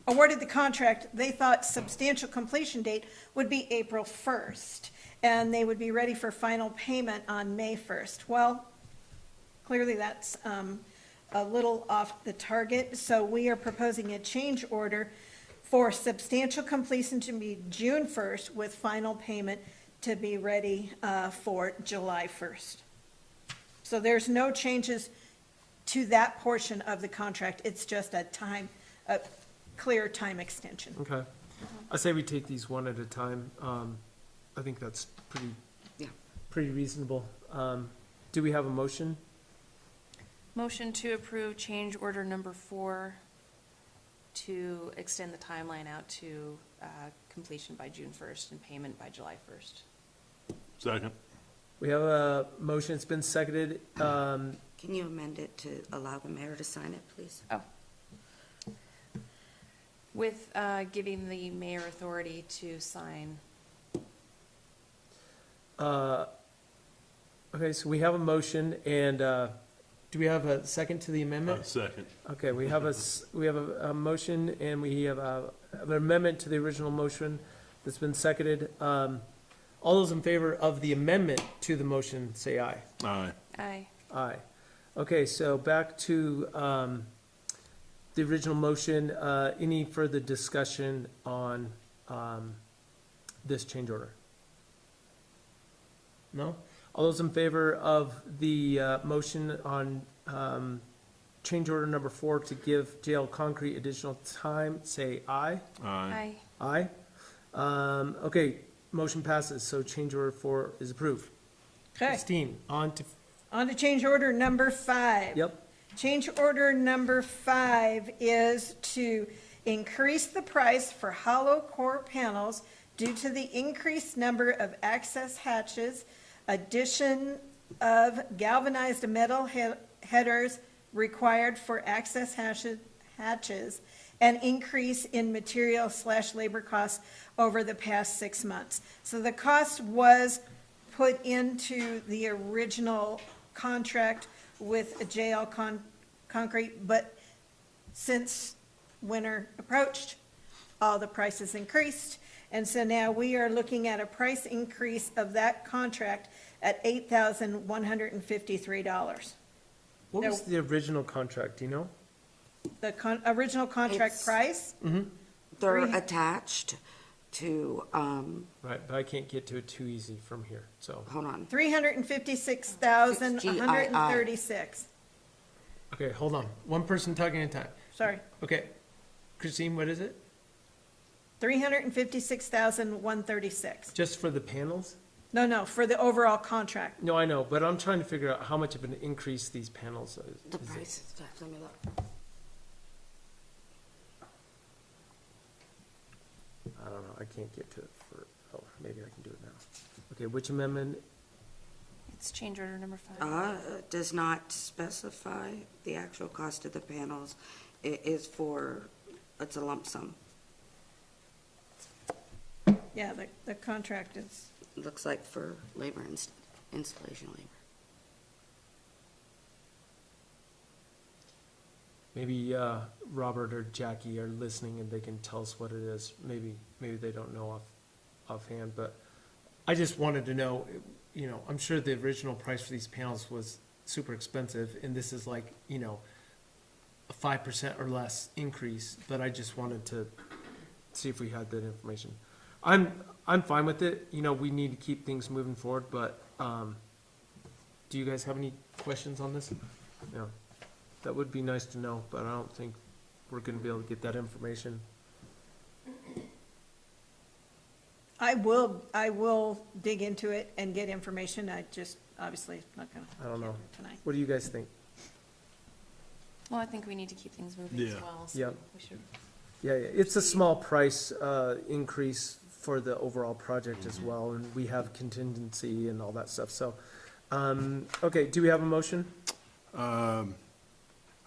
awarded the contract, they thought substantial completion date would be April 1st, and they would be ready for final payment on May 1st. Well, clearly that's a little off the target, so we are proposing a change order for substantial completion to be June 1st with final payment to be ready for July 1st. So there's no changes to that portion of the contract. It's just a clear time extension. Okay. I say we take these one at a time. I think that's Yeah. pretty reasonable. Do we have a motion? Motion to approve change order number 4 to extend the timeline out to completion by June 1st and payment by July 1st. Second. We have a motion, it's been seconded. Can you amend it to allow the mayor to sign it, please? Oh. With giving the mayor authority to sign. Okay, so we have a motion, and do we have a second to the amendment? Second. Okay, we have a motion, and we have an amendment to the original motion that's been seconded. All those in favor of the amendment to the motion, say aye. Aye. Aye. Aye. Okay, so back to the original motion. Any further discussion on this change order? No? All those in favor of the motion on change order number 4 to give JL Concrete additional time, say aye. Aye. Aye. Aye. Okay, motion passes, so change order 4 is approved. Okay, Christine, on to, on to change order number 5. yep. Change order number 5 is to increase the price for hollow core panels due to the increased number of access hatches, addition of galvanized metal headers required for access hatches, and increase in material/labor costs over the past 6 months. So the cost was put into the original contract with JL Concrete, but since winter approached, all the prices increased. And so now we are looking at a price increase of that contract at $8,153. What was the original contract, do you know? The original contract It's- price, They're Three- attached to, Right, but I can't get to it too easy from here, so. hold on. $356,136. Okay, hold on. One person talking at a time. Sorry, Okay. Christine, what is it? $356,136. Just for the panels? No, for the overall contract. No, I know, but I'm trying to figure out how much of an increase these panels is. The price is, let me look. I don't know, I can't get to it for, oh, maybe I can do it now. Okay, which amendment? It's change order number 5. Does not specify the actual cost of the panels. It is for, it's a lump sum. Yeah, the contract is, looks like for labor, installation labor. Maybe Robert or Jackie are listening and they can tell us what it is. Maybe they don't know offhand, but I just wanted to know, you know, I'm sure the original price for these panels was super expensive, and this is like, you know, a 5% or less increase, but I just wanted to see if we had that information. I'm fine with it. You know, we need to keep things moving forward, but do you guys have any questions on this? No. That would be nice to know, but I don't think we're gonna be able to get that information. I will dig into it and get information. I just, obviously, not gonna. I don't know. Tonight. What do you guys think? Well, I think we need to keep things moving as Yeah. well, so Yep. we should. Yeah, it's a small price increase for the overall project as well, and we have contingency and all that stuff, so. Okay, do we have a motion?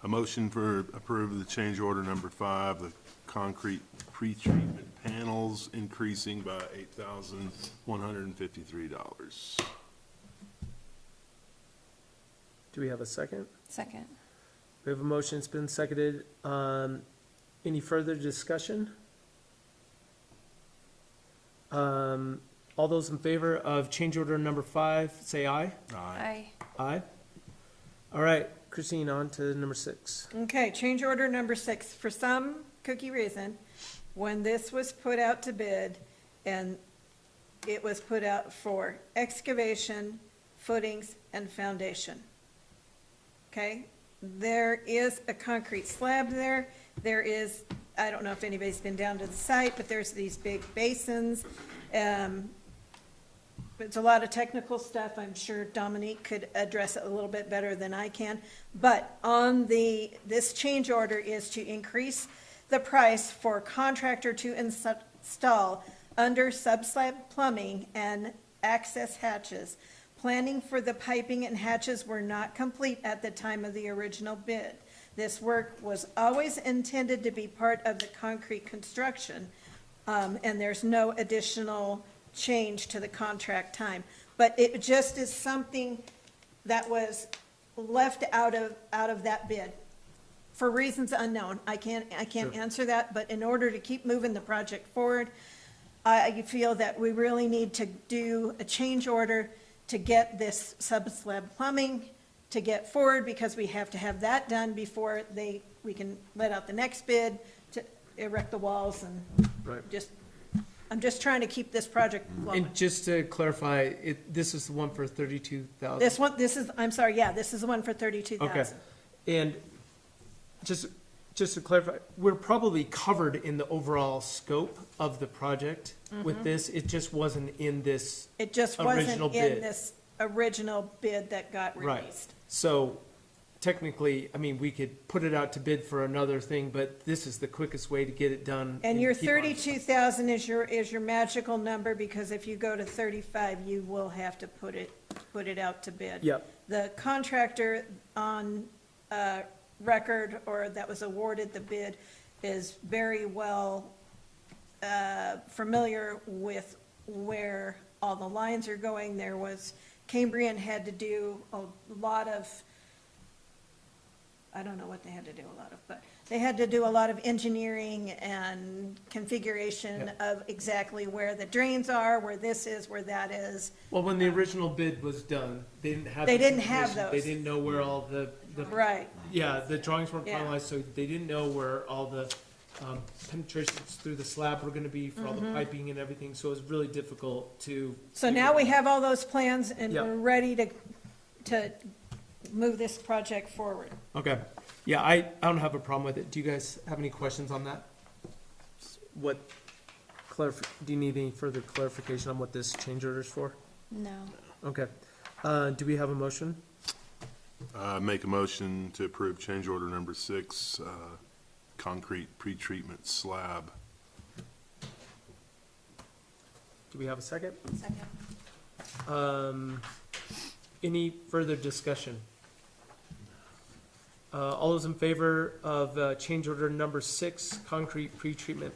A motion for approve the change order number 5, the concrete pretreatment panels increasing by $8,153. Do we have a second? Second. We have a motion, it's been seconded. Any further discussion? All those in favor of change order number 5, say aye. Aye. Aye. All right, Christine, on to number 6. Okay, change order number 6. For some kooky reason, when this was put out to bid, and it was put out for excavation, footings, and foundation. Okay? There is a concrete slab there. There is, I don't know if anybody's been down to the site, but there's these big basins. It's a lot of technical stuff. I'm sure Dominique could address it a little bit better than I can. But on this change order is to increase the price for contractor to install under subslab plumbing and access hatches. Planning for the piping and hatches were not complete at the time of the original bid. This work was always intended to be part of the concrete construction, and there's no additional change to the contract time. But it just is something that was left out of that bid for reasons unknown. I can't answer that, but in order to keep moving the project forward, I feel that we really need to do a change order to get this sub-slab plumbing to get forward, because we have to have that done before we can let out the next bid to erect the walls and Right. I'm just trying to keep this project flowing. And just to clarify, this is the one for 32,000? This is the one for 32,000. Okay, and just to clarify, we're probably covered in the overall scope of the project with this, it just wasn't in this It just original wasn't in bid. this original bid that got Right. released. So technically, I mean, we could put it out to bid for another thing, but this is the quickest way to get it done. And your keep on- 32,000 is your magical number, because if you go to 35, you will have to put it out to bid. Yep, The contractor on record, or that was awarded the bid, is very well familiar with where all the lines are going. Cambrian had to do a lot of, I don't know what they had to do a lot of, but they had to do a lot of engineering and configuration of exactly where the drains are, where this is, where that is. well, when the original bid was done, they didn't have. They this didn't have information. They those. didn't know where all the, Right. yeah, the drawings weren't Yeah. finalized, so they didn't know where all the penetrations through the slab were gonna be for all the piping and everything, so it was really difficult to. So now we have all those plans, and Yep. we're ready to move this project forward. Okay, yeah, I don't have a problem with it. Do you guys have any questions on that? Do you need any further clarification on what this change order is for? No. Okay, do we have a motion? Make a motion to approve change order number 6, concrete pretreatment slab. Do we have a second? Second. Any further discussion? All those in favor of change order number 6, concrete pretreatment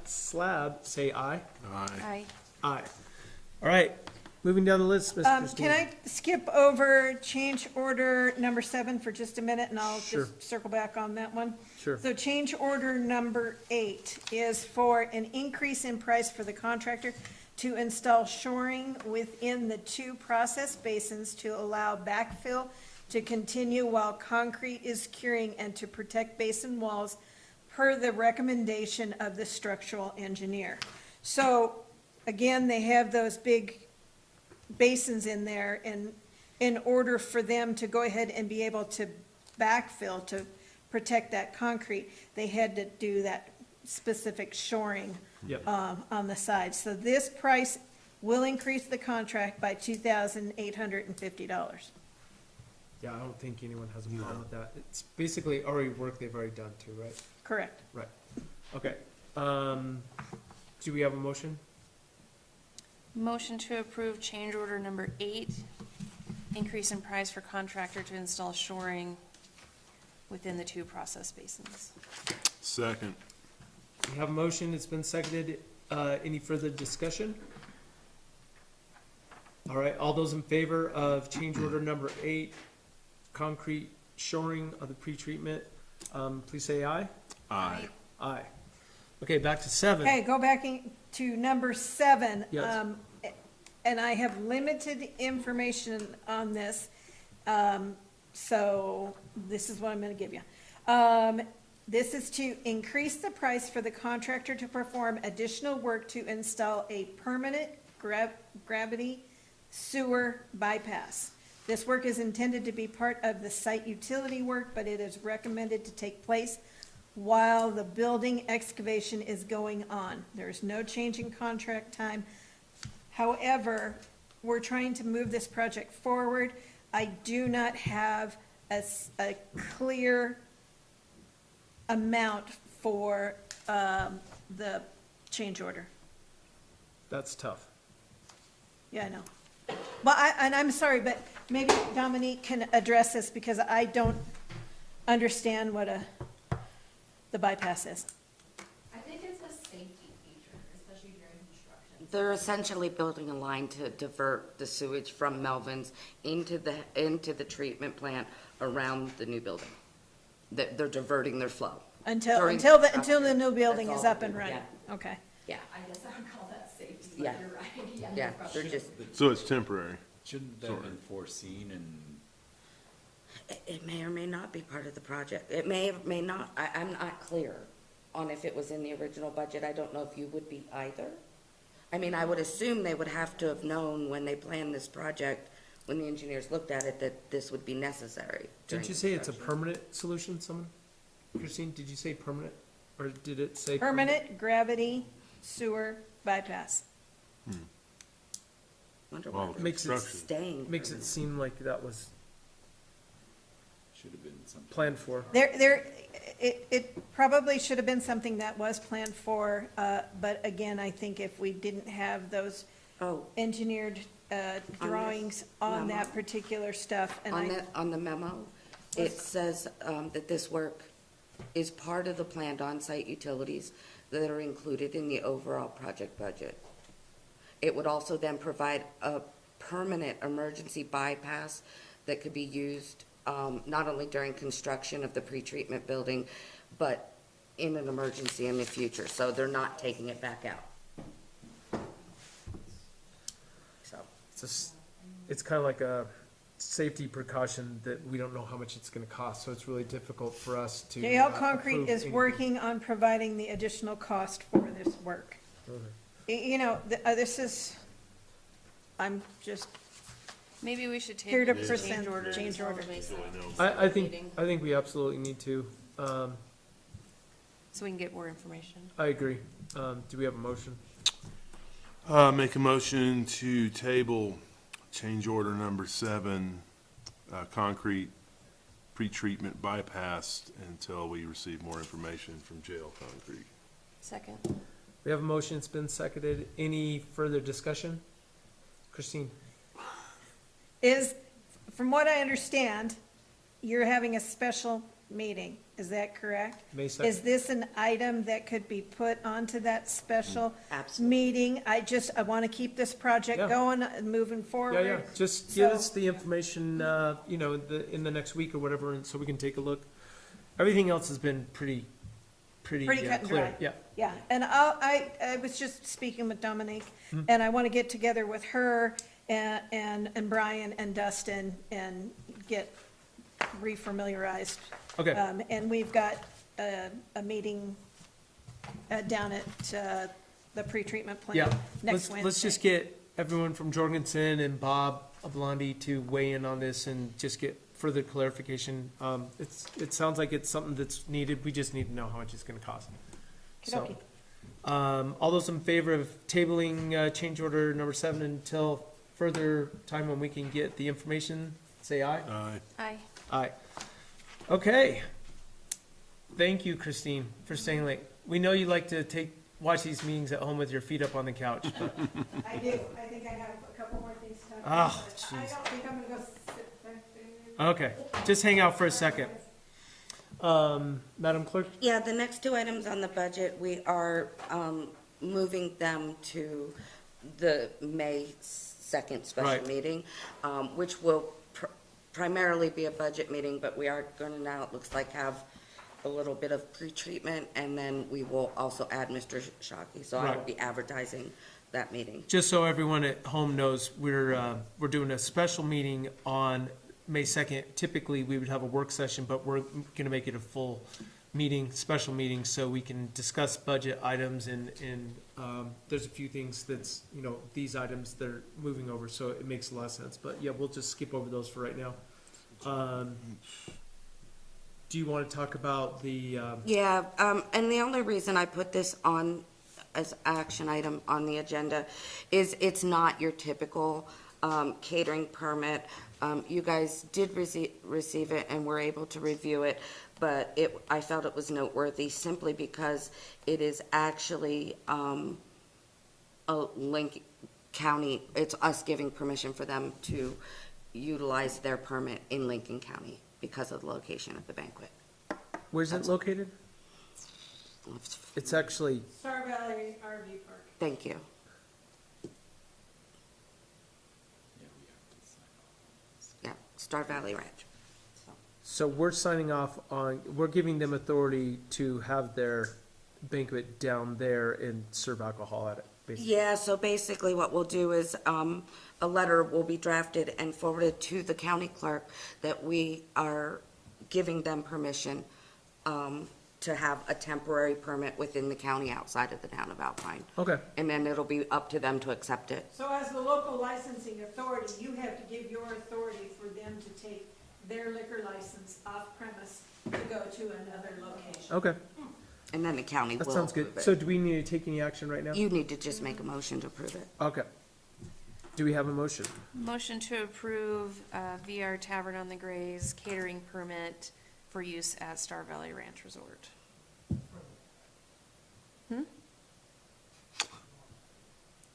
slab, say aye. Aye. Aye. All right, moving down the list, Ms. Christine. Can I skip over change order number 7 for just a minute, and I'll Sure. just circle back on that one? Sure. So change order number 8 is for an increase in price for the contractor to install shoring within the 2 process basins to allow backfill to continue while concrete is curing and to protect basin walls per the recommendation of the structural engineer. So, again, they have those big basins in there, and in order for them to go ahead and be able to backfill, to protect that concrete, they had to do that specific shoring Yep. on the side. So this price will increase the contract by $2,850. Yeah, I don't think anyone has a problem with that. It's basically already work they've already done too, right? Correct. Right. Okay. Do we have a motion? Motion to approve change order number 8, increase in price for contractor to install shoring within the 2 process basins. Second. We have a motion, it's been seconded. Any further discussion? All right, all those in favor of change order number 8, concrete shoring of the pretreatment, please say aye. Aye. Aye. Okay, back to 7. Okay, go back to number 7. Yes. And I have limited information on this, so this is what I'm gonna give you. This is to increase the price for the contractor to perform additional work to install a permanent gravity sewer bypass. This work is intended to be part of the site utility work, but it is recommended to take place while the building excavation is going on. There is no change in contract time. However, we're trying to move this project forward. I do not have a clear amount for the change order. That's tough. Yeah, I know. Well, and I'm sorry, but maybe Dominique can address this because I don't understand what the bypass is. I think it's a safety feature, especially during construction. They're essentially building a line to divert the sewage from Melvin's into the treatment plant around the new building. They're diverting their flow. Until During the construction. new building That's is all up they and do, running. yeah. Okay. Yeah, I guess I would call that safety, Yeah. but you're right. yeah, they're just, So it's temporary. Shouldn't that have been foreseen and it may or may not be part of the project. It may or may not. I'm not clear on if it was in the original budget. I don't know if you would be either. I mean, I would assume they would have to have known when they planned this project, when the engineers looked at it, that this would be necessary. Didn't you say it's a permanent solution, someone? Christine, did you say permanent? Or did it say? Permanent gravity sewer bypass. Wonder Well, why Makes it they're construction. staying. Makes it seem like that was should have been something? planned for. It probably should have been something that was planned for, but again, I think if we didn't have those Oh, engineered drawings on memo. that particular stuff, and on the memo, it says that this work is part of the planned on-site utilities that are included in the overall project budget. It would also then provide a permanent emergency bypass that could be used not only during construction of the pretreatment building, but in an emergency in the future. So they're not taking it back out. So, It's kind of like a safety precaution that we don't know how much it's gonna cost, so it's really difficult for us to. JL Concrete approve is anything. working on providing the additional cost for this work. You know, this is, I'm just, Maybe we should Here to table this present change order. change until order. the May I think, meeting, I think we absolutely need to. So we can get more information. I agree. Do we have a motion? Make a motion to table change order number 7, concrete pretreatment bypass until we receive more information from Jail Concrete. Second. We have a motion, it's been seconded. Any further discussion? Christine? is, from what I understand, you're having a special meeting. Is that correct? May 2nd. Is this an item that could be put onto that special Absolutely. meeting? I want to keep this project Yeah. going and moving Yeah, forward. yeah, just give So- us the information, in the next week or whatever, and so we can take a look. Everything else has been pretty Pretty cut and clear, dry. yeah. Yeah, and I was just speaking with Dominique, Hmm. and I want to get together with her and Brian and Dustin and get refamiliarized. Okay. And we've got a meeting down at the pretreatment Yeah, plant next let's Wednesday. just get everyone from Jorgensen and Bob Ablandi to weigh in on this and just get further clarification. It sounds like it's something that's needed, we just need to know how much it's gonna cost. So, Okey-dokey. all those in favor of tabling, change order number 7 until further time when we can get the information, say aye. Aye. Aye. Aye. Okay. Thank you, Christine, for staying late. We know you like to watch these meetings at home with your feet up on the couch, but I do, I think I have a couple more things to talk Oh, about. but I jeez. don't think I'm gonna go sit back there. okay, just hang out for a second. Madam Clerk? Yeah, the next two items on the budget, we are moving them to the May 2nd special Right. meeting, which will primarily be a budget meeting, but we are going to now, it looks like, have a little bit of pre-treatment, and then we will also add Mr. Shockey. So I will Right. be advertising that meeting. Just so everyone at home knows, we're doing a special meeting on May 2nd. Typically, we would have a work session, but we're gonna make it a full meeting, special meeting, so we can discuss budget items and there's a few things that's, these items that are moving over, so it makes a lot of sense. But yeah, we'll just skip over those for right now. Do you want to talk about the, Yeah, and the only reason I put this on as action item on the agenda is it's not your typical catering permit. You guys did receive it and were able to review it, but I felt it was noteworthy simply because it is actually a Lincoln County, it's us giving permission for them to utilize their permit in Lincoln County because of the location of the banquet. where's it located? It's actually, Star Valley RV Park. Thank you. Yeah, we have to sign off. Yeah, Star Valley Ranch. So. so we're signing off on, we're giving them authority to have their banquet down there and serve alcohol at it, basically. Yeah, so basically what we'll do is, a letter will be drafted and forwarded to the county clerk that we are giving them permission, to have a temporary permit within the county outside of the town of Alpine. Okay, And then it'll be up to them to accept it. So as the local licensing authority, you have to give your authority for them to take their liquor license off premise to go to another location. okay, And then the county will that sounds good. approve it. So do we need to take any action right now? You need to just make a motion to approve it. Okay. Do we have a motion? Motion to approve VR Tavern on the Grays catering permit for use at Star Valley Ranch Resort.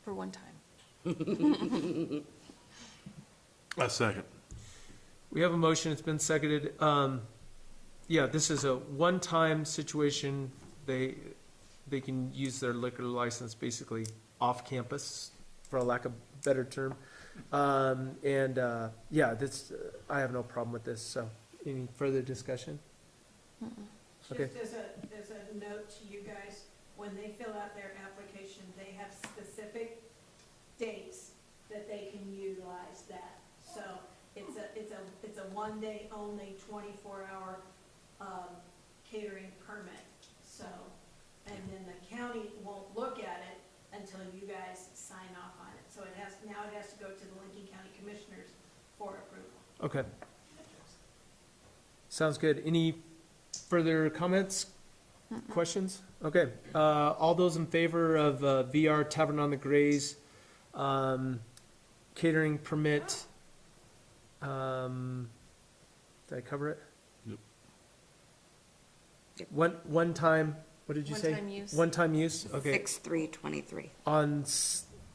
For one time. A second. We have a motion, it's been seconded. Yeah, this is a one-time situation. They can use their liquor license basically off campus, for a lack of a better term. Yeah, this, I have no problem with this, so, any further discussion? Okay. Just as a note to you guys, when they fill out their application, they have specific dates that they can utilize that. So it's a one day only, 24-hour catering permit. So, and then the county won't look at it until you guys sign off on it. So now it has to go to the Lincoln County Commissioners for approval. Okay. Sounds good. Any further comments, questions? Okay, all those in favor of VR Tavern on the Grays catering permit? Did I cover it? Yep. Yep. One time, what did you say? One-time use. One-time use, okay. 6/3/23. On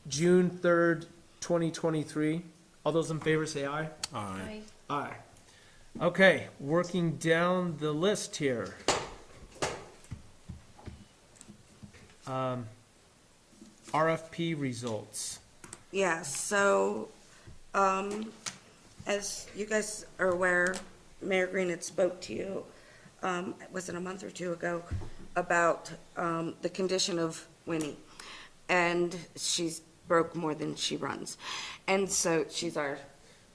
June 3rd, 2023. All those in favor say aye. Aye. Aye. Okay, working down the list here. RFP results. Yeah, so, as you guys are aware, Mayor Green had spoke to you, was it a month or two ago, about, the condition of Winnie. And she's broke more than she runs. And so she's our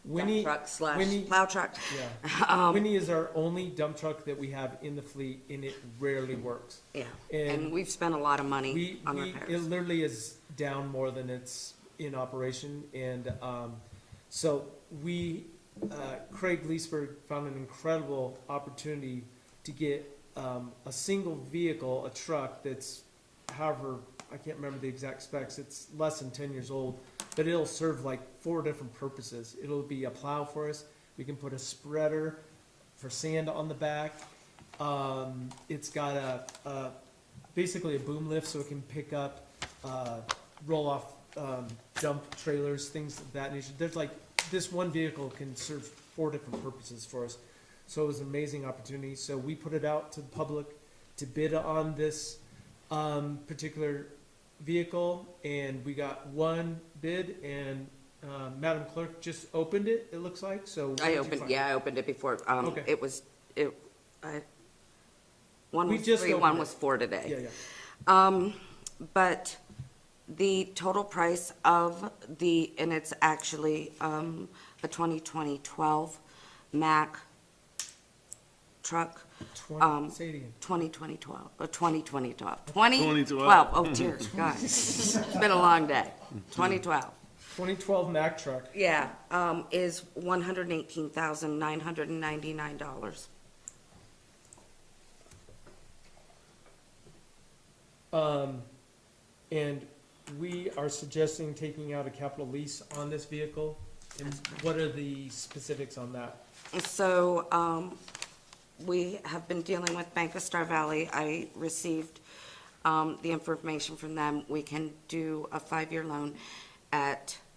Winnie- dump truck slash Winnie- plow truck. Yeah. Winnie is our only dump truck that we have in the fleet, and it rarely works. Yeah, And and we've spent a lot of money We, on it repairs. literally is down more than it's in operation, and, so we, Craig Leesburg found an incredible opportunity to get, a single vehicle, a truck that's, however, I can't remember the exact specs, it's less than 10 years old, but it'll serve like 4 different purposes. It'll be a plow for us, we can put a spreader for sand on the back. It's got basically a boom lift so it can pick up, roll off, dump trailers, things of that nature. There's like, this one vehicle can serve 4 different purposes for us. So it was an amazing opportunity. So we put it out to the public to bid on this, particular vehicle, and we got one bid, and, Madam Clerk just opened it, it looks like, so. what did you find? I opened it before. Okay. One We was just 3, opened one it. was 4 today. Yeah, yeah. But the total price of and it's actually, a 2012 Mack truck. Say it again. 2012. 2012. 2012. Oh dear God. It's been a long day. 2012. 2012 Mack truck. Yeah, is $118,999. And we are suggesting taking out a capital lease on this vehicle. And what are the specifics on that? So, we have been dealing with Bank of Star Valley. I received, the information from them. We can do a 5-year loan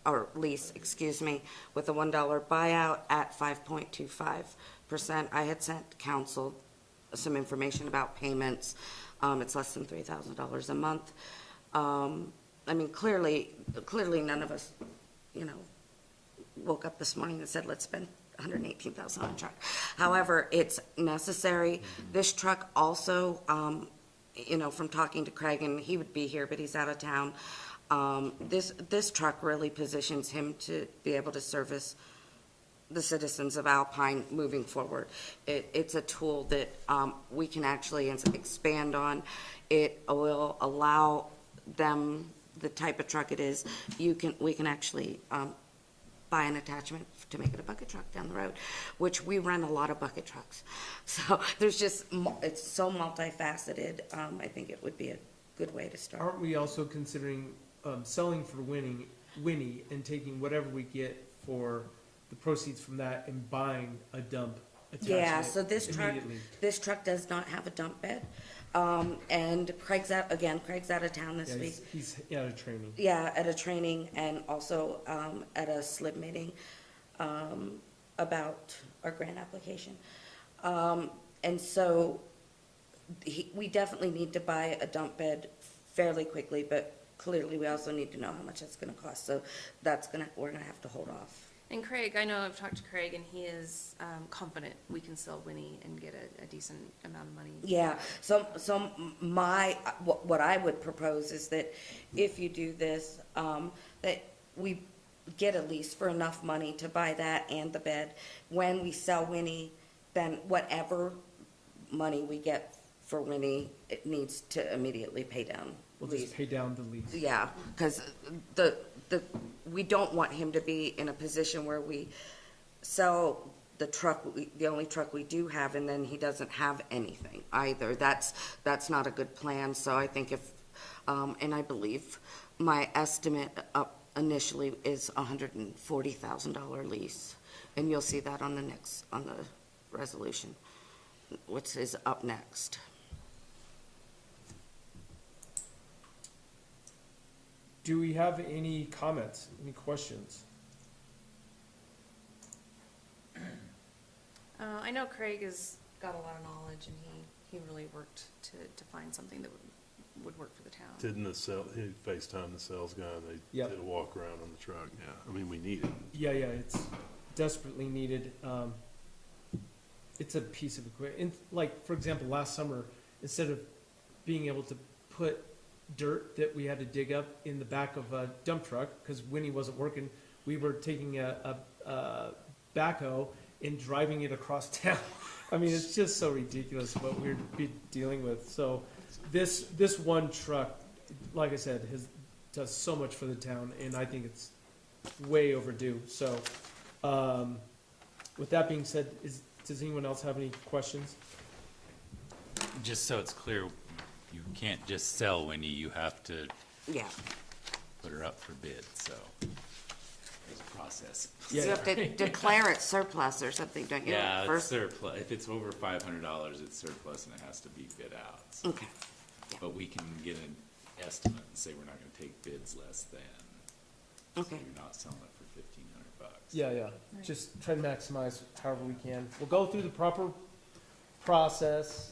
or lease, excuse me, with a $1 buyout at 5.25%. I had sent council some information about payments. It's less than $3,000 a month. I mean, clearly none of us, woke up this morning and said, let's spend $118,000 on a truck. However, it's necessary. This truck also, from talking to Craig, and he would be here, but he's out of town. This truck really positions him to be able to service the citizens of Alpine moving forward. It's a tool that we can actually expand on. It will allow them, the type of truck it is, we can actually buy an attachment to make it a bucket truck down the road, which we run a lot of bucket trucks. So it's so multifaceted. I think it would be a good way to start. Aren't we also considering selling for Winnie and taking whatever we get for the proceeds from that and buying a dump attachment immediately? This truck does not have a dump bed. And Craig's out of town this week. He's out of training. Yeah, at a training and also at a SLIB meeting about our grant application. And so we definitely need to buy a dump bed fairly quickly, but clearly we also need to know how much it's gonna cost. So we're gonna have to hold off. And Craig, I know I've talked to Craig, and he is confident we can sell Winnie and get a decent amount of money. Yeah, so what I would propose is that if you do this, that we get a lease for enough money to buy that and the bed. When we sell Winnie, then whatever money we get for Winnie, it needs to immediately pay down. We'll just pay down the lease. Yeah, because we don't want him to be in a position where we sell the truck, the only truck we do have, and then he doesn't have anything either. That's not a good plan. So I think and I believe my estimate up initially is $140,000 lease, and you'll see that on the resolution, which is up next. Do we have any comments, any questions? I know Craig has got a lot of knowledge, and he really worked to find something that would work for the town. Didn't he FaceTime the sales guy, and they Yep. did a walk around on the truck, yeah, I mean, we need it. Yeah, it's desperately needed. It's a piece of equipment. Like, for example, last summer, instead of being able to put dirt that we had to dig up in the back of a dump truck, because Winnie wasn't working, we were taking a backhoe and driving it across town. I mean, it's just so ridiculous what we're dealing with. So this one truck, like I said, does so much for the town, and I think it's way overdue. So, with that being said, does anyone else have any questions? Just so it's clear, you can't just sell Winnie, you have to Yeah. put her up for bid, so there's a process. So you have to declare it surplus or something, don't you? Yeah, it's First? surplus. If it's over $500, it's surplus and it has to be bid out. So- Okay. But we can get an estimate and say we're not gonna take bids less than. So Okay. you're not selling it for $1,500. Yeah. Just try to maximize however we can. We'll go through the proper process,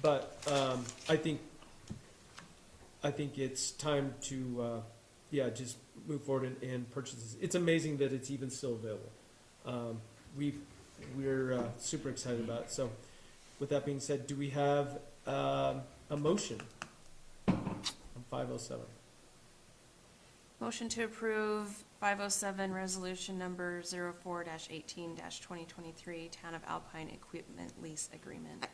but I think it's time to, just move forward and purchase this. It's amazing that it's even still available. We're super excited about it. So with that being said, do we have a motion on 507? Motion to approve 507 resolution number 04-18-2023, Town of Alpine Equipment Lease Agreement.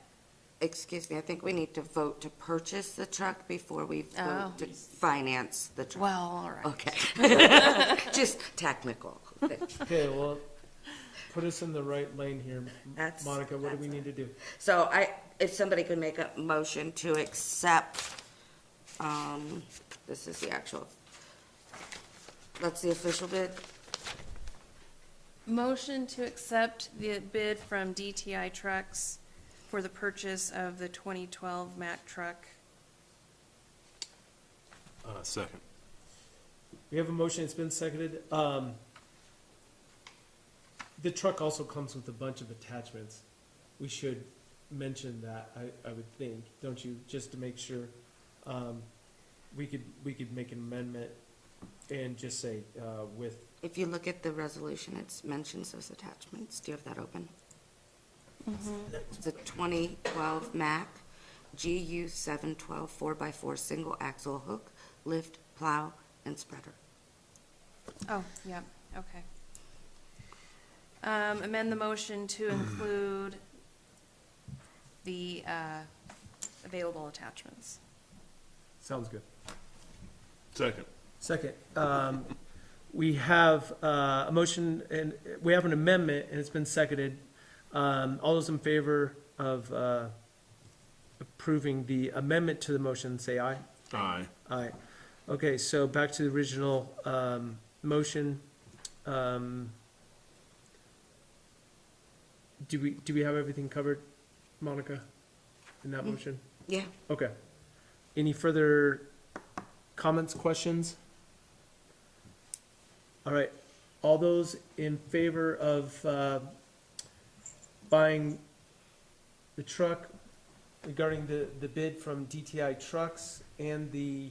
Excuse me, I think we need to vote to purchase the truck before we Oh. vote to finance the truck. Well, all right. Okay. Just technical. Okay, well, put us in the right lane here. That's- Monica, what do we that's need to do? So if somebody could make a motion to accept, this is the actual, that's the official bid? Motion to accept the bid from DTI Trucks for the purchase of the 2012 Mack truck. Second. We have a motion, it's been seconded. The truck also comes with a bunch of attachments. We should mention that, I would think, don't you, just to make sure. We could make an amendment and just say, with, If you look at the resolution, it mentions those attachments. Do you have that open? It's a 2012 Mack GU 712 4x4 single axle hook, lift, plow, and spreader. Oh, yep, okay. Amend the motion to include the available attachments. sounds good. Second. Second, we have a motion, and we have an amendment, and it's been seconded. All those in favor of approving the amendment to the motion, say aye. Aye. Aye. Okay, so back to the original motion. Do we have everything covered, Monica, in that motion? Yeah. Okay. Any further comments, questions? All right, all those in favor of buying the truck regarding the bid from DTI Trucks and the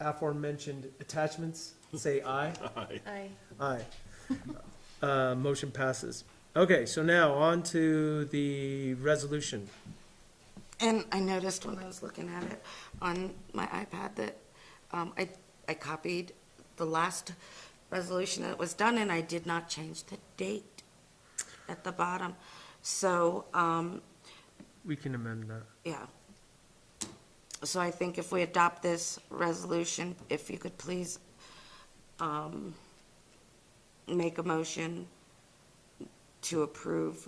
aforementioned attachments, say aye. Aye. Aye. Aye. Motion passes. Okay, so now on to the resolution. And I noticed when I was looking at it on my iPad that I copied the last resolution that was done, and I did not change the date at the bottom. So, We can amend that. yeah. So I think if we adopt this resolution, if you could please make a motion to approve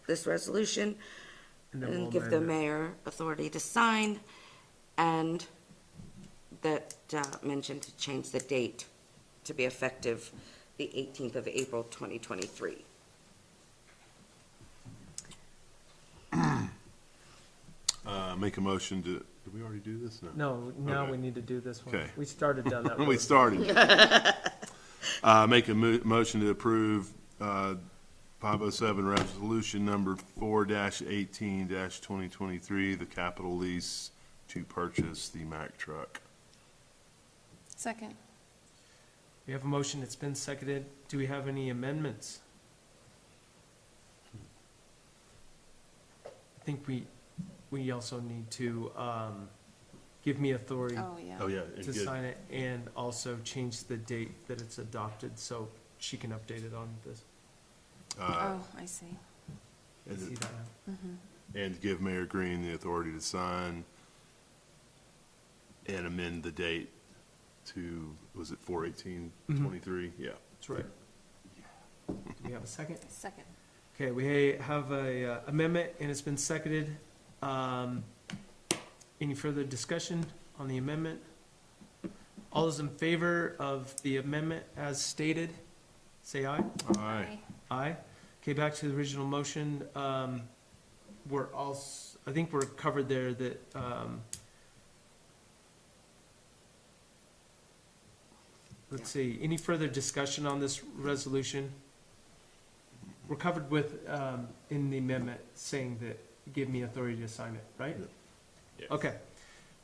this resolution And then and we'll give the amend it. mayor authority to sign, and that mentioned to change the date to be effective the 18th of April, 2023. Make a motion to, did we already do this? No, now Okay. we need to do this one. Okay. We started down that road. We started. Make a motion to approve 507, resolution number 4-18-2023, the capital lease to purchase the Mack truck. Second. We have a motion, it's been seconded. Do we have any amendments? I think we also need to give me authority Oh, yeah. Oh, yeah. and to get- sign it and also change the date that it's adopted so she can update it on this. Oh, I see. You see that now? And give Mayor Green the authority to sign and amend the date to, was it 4/18/23? Yeah. That's right. Do we have a second? Second. Okay, we have a amendment and it's been seconded. Any further discussion on the amendment? All those in favor of the amendment as stated, say aye. Aye. Aye. Okay, back to the original motion. We're I think we're covered there that, let's see, any further discussion on this resolution? We're covered with, in the amendment, saying that give me authority to sign it, right? Yes. Okay.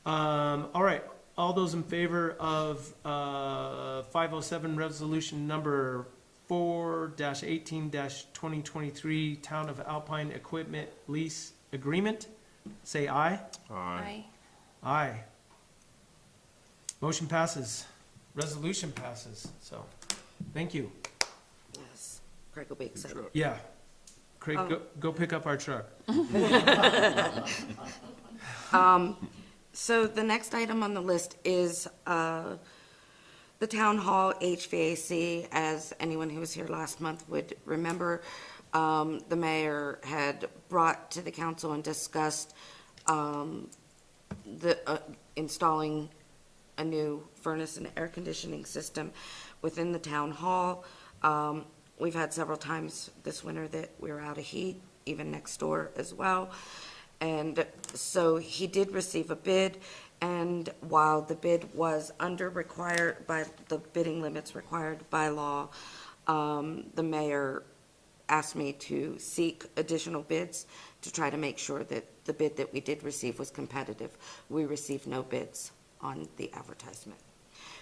All right, all those in favor of 507 resolution number 4-18-2023 Town of Alpine Equipment Lease Agreement, say aye. Aye. Aye. Motion passes. Resolution passes, so, thank you. Yes, Craig will be excited. Yeah. Craig, go pick up our truck. So the next item on the list is the Town Hall HVAC. As anyone who was here last month would remember, the mayor had brought to the council and discussed installing a new furnace and air conditioning system within the town hall. We've had several times this winter that we were out of heat, even next door as well. And so he did receive a bid, and while the bid was under required by the bidding limits required by law, the mayor asked me to seek additional bids to try to make sure that the bid that we did receive was competitive. We received no bids on the advertisement.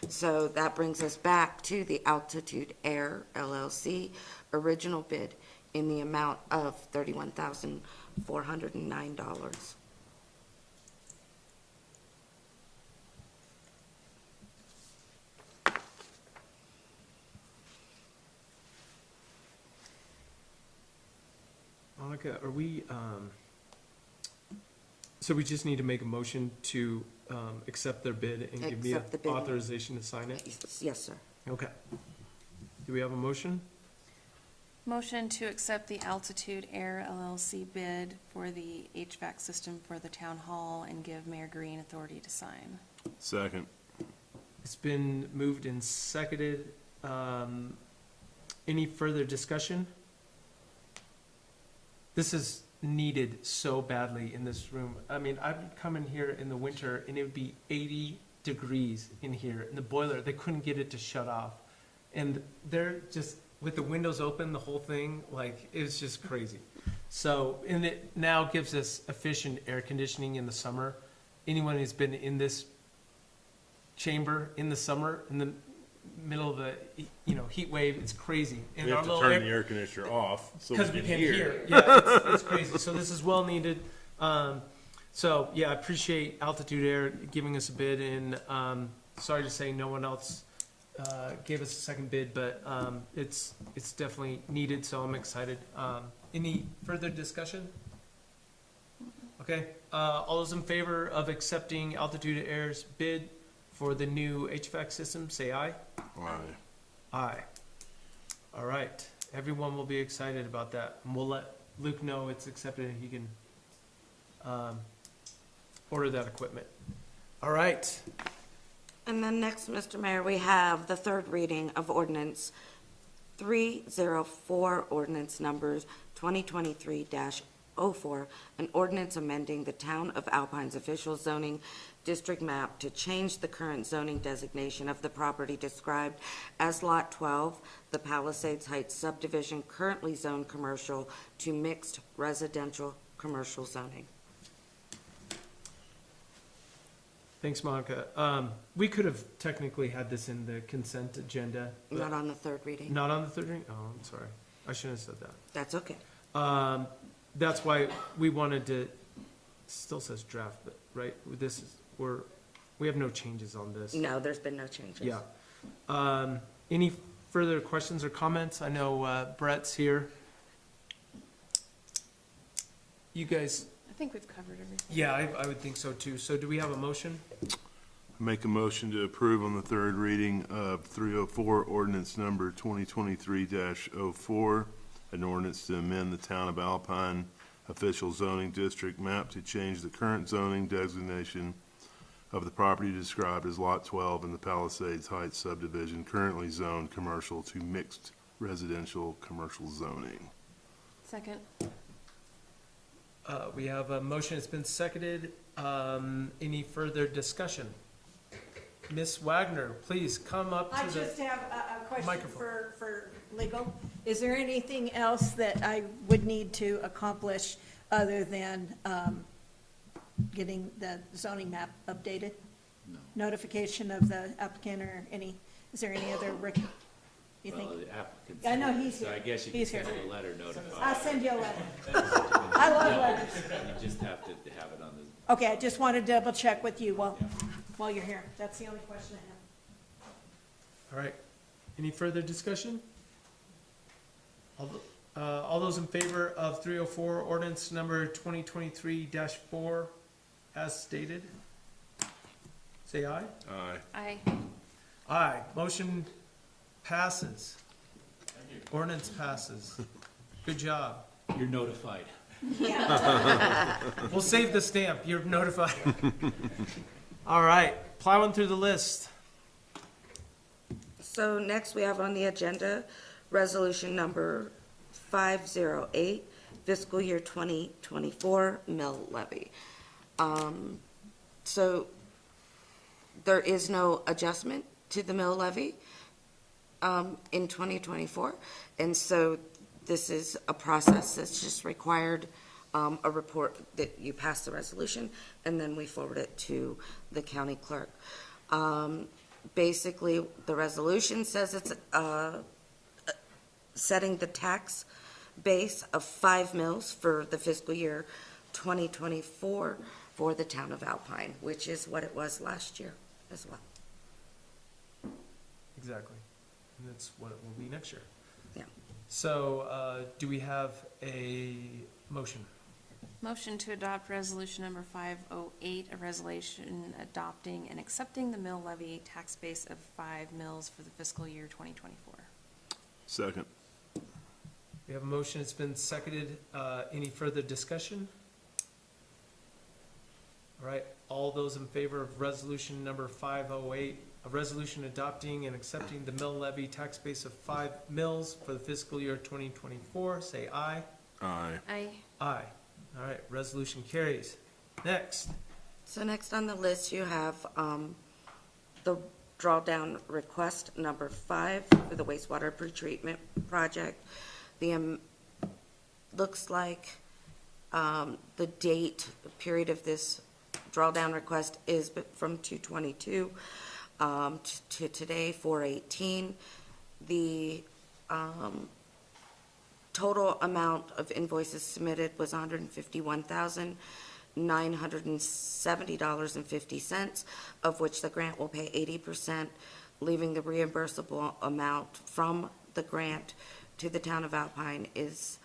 So that brings us back to the Altitude Air LLC original bid in the amount of $31,409. Monica, are we, so we just need to make a motion to accept their bid and give me Accept the bid. authorization to sign it? Yes, sir. Okay. Do we have a motion? Motion to accept the Altitude Air LLC bid for the HVAC system for the town hall and give Mayor Green authority to sign. Second. It's been moved and seconded. Any further discussion? This is needed so badly in this room. I mean, I would come in here in the winter and it would be 80 degrees in here in the boiler. They couldn't get it to shut off. And they're just, with the windows open, the whole thing, like, it was just crazy. So, and it now gives us efficient air conditioning in the summer. Anyone who's been in this chamber in the summer, in the middle of the, heat wave, it's crazy. And We our have to little turn the air conditioner off so we because we can can't hear. hear. Yeah, it's crazy. So this is well needed. So yeah, I appreciate Altitude Air giving us a bid, and sorry to say no one else gave us a second bid, but it's definitely needed. So I'm excited. Any further discussion? Okay. All those in favor of accepting Altitude Air's bid for the new HVAC system, say aye. Aye. Aye. All right. Everyone will be excited about that. And we'll let Luke know it's accepted and he can order that equipment. All right. And then next, Mr. Mayor, we have the third reading of ordinance 304, ordinance numbers 2023-08. an ordinance amending the Town of Alpine's official zoning district map to change the current zoning designation of the property described as Lot 12, the Palisades Heights subdivision currently zoned commercial, to mixed residential commercial zoning. Thanks, Monica. We could have technically had this in the consent agenda. but Not on the third reading? Not on the third reading? Oh, I'm sorry. I shouldn't have said that. That's okay. That's why we wanted to, still says draft, but, right, this is, we have no changes on this. No, there's been no changes. Yeah. Any further questions or comments? I know Brett's here. You guys, I think we've covered everything. yeah, I would think so too. So do we have a motion? Make a motion to approve on the third reading of 304 ordinance number 2023-04, an ordinance to amend the Town of Alpine official zoning district map to change the current zoning designation of the property described as Lot 12 in the Palisades Heights subdivision currently zoned commercial to mixed residential commercial zoning. Second. We have a motion, it's been seconded. Any further discussion? Ms. Wagner, please come up I to the just have a question microphone. for legal. Is there anything else that I would need to accomplish other than getting the zoning map updated? No. Notification of the applicant or is there any other, you think? Well, the applicant's I know here, he's so here. I guess you He's can send here. a letter notifying. I'll send you a letter. I love letters. You just have to have it on the, Okay, I just want to double check with you while you're here. That's the only question I have. All right. Any further discussion? All those in favor of 304 ordinance number 2023-4 as stated? Say aye. Aye. Aye. Aye. Motion passes. Ordinance passes. Good job. you're notified. We'll save the stamp. You're notified. All right. Plowing through the list. So next we have on the agenda, resolution number 508, fiscal year 2024 mill levy. So there is no adjustment to the mill levy in 2024. And so this is a process that's just required, a report that you pass the resolution, and then we forward it to the county clerk. Basically, the resolution says it's setting the tax base of 5 mills for the fiscal year 2024 for the town of Alpine, which is what it was last year as well. Exactly. And that's what it will be next year. Yeah. So, do we have a motion? Motion to adopt resolution number 508, a resolution adopting and accepting the mill levy tax base of 5 mills for the fiscal year 2024. Second. We have a motion, it's been seconded. Any further discussion? All right, all those in favor of resolution number 508, a resolution adopting and accepting the mill levy tax base of 5 mills for the fiscal year 2024, say aye. Aye. Aye. Aye. All right, resolution carries. Next. So next on the list, you have the drawdown request number 5 for the wastewater pretreatment project. The looks like the date, period of this drawdown request is from 2/22 to today, 4/18. The total amount of invoices submitted was $151,970.50, of which the grant will pay 80%, leaving the reimbursable amount from the grant to the town of Alpine is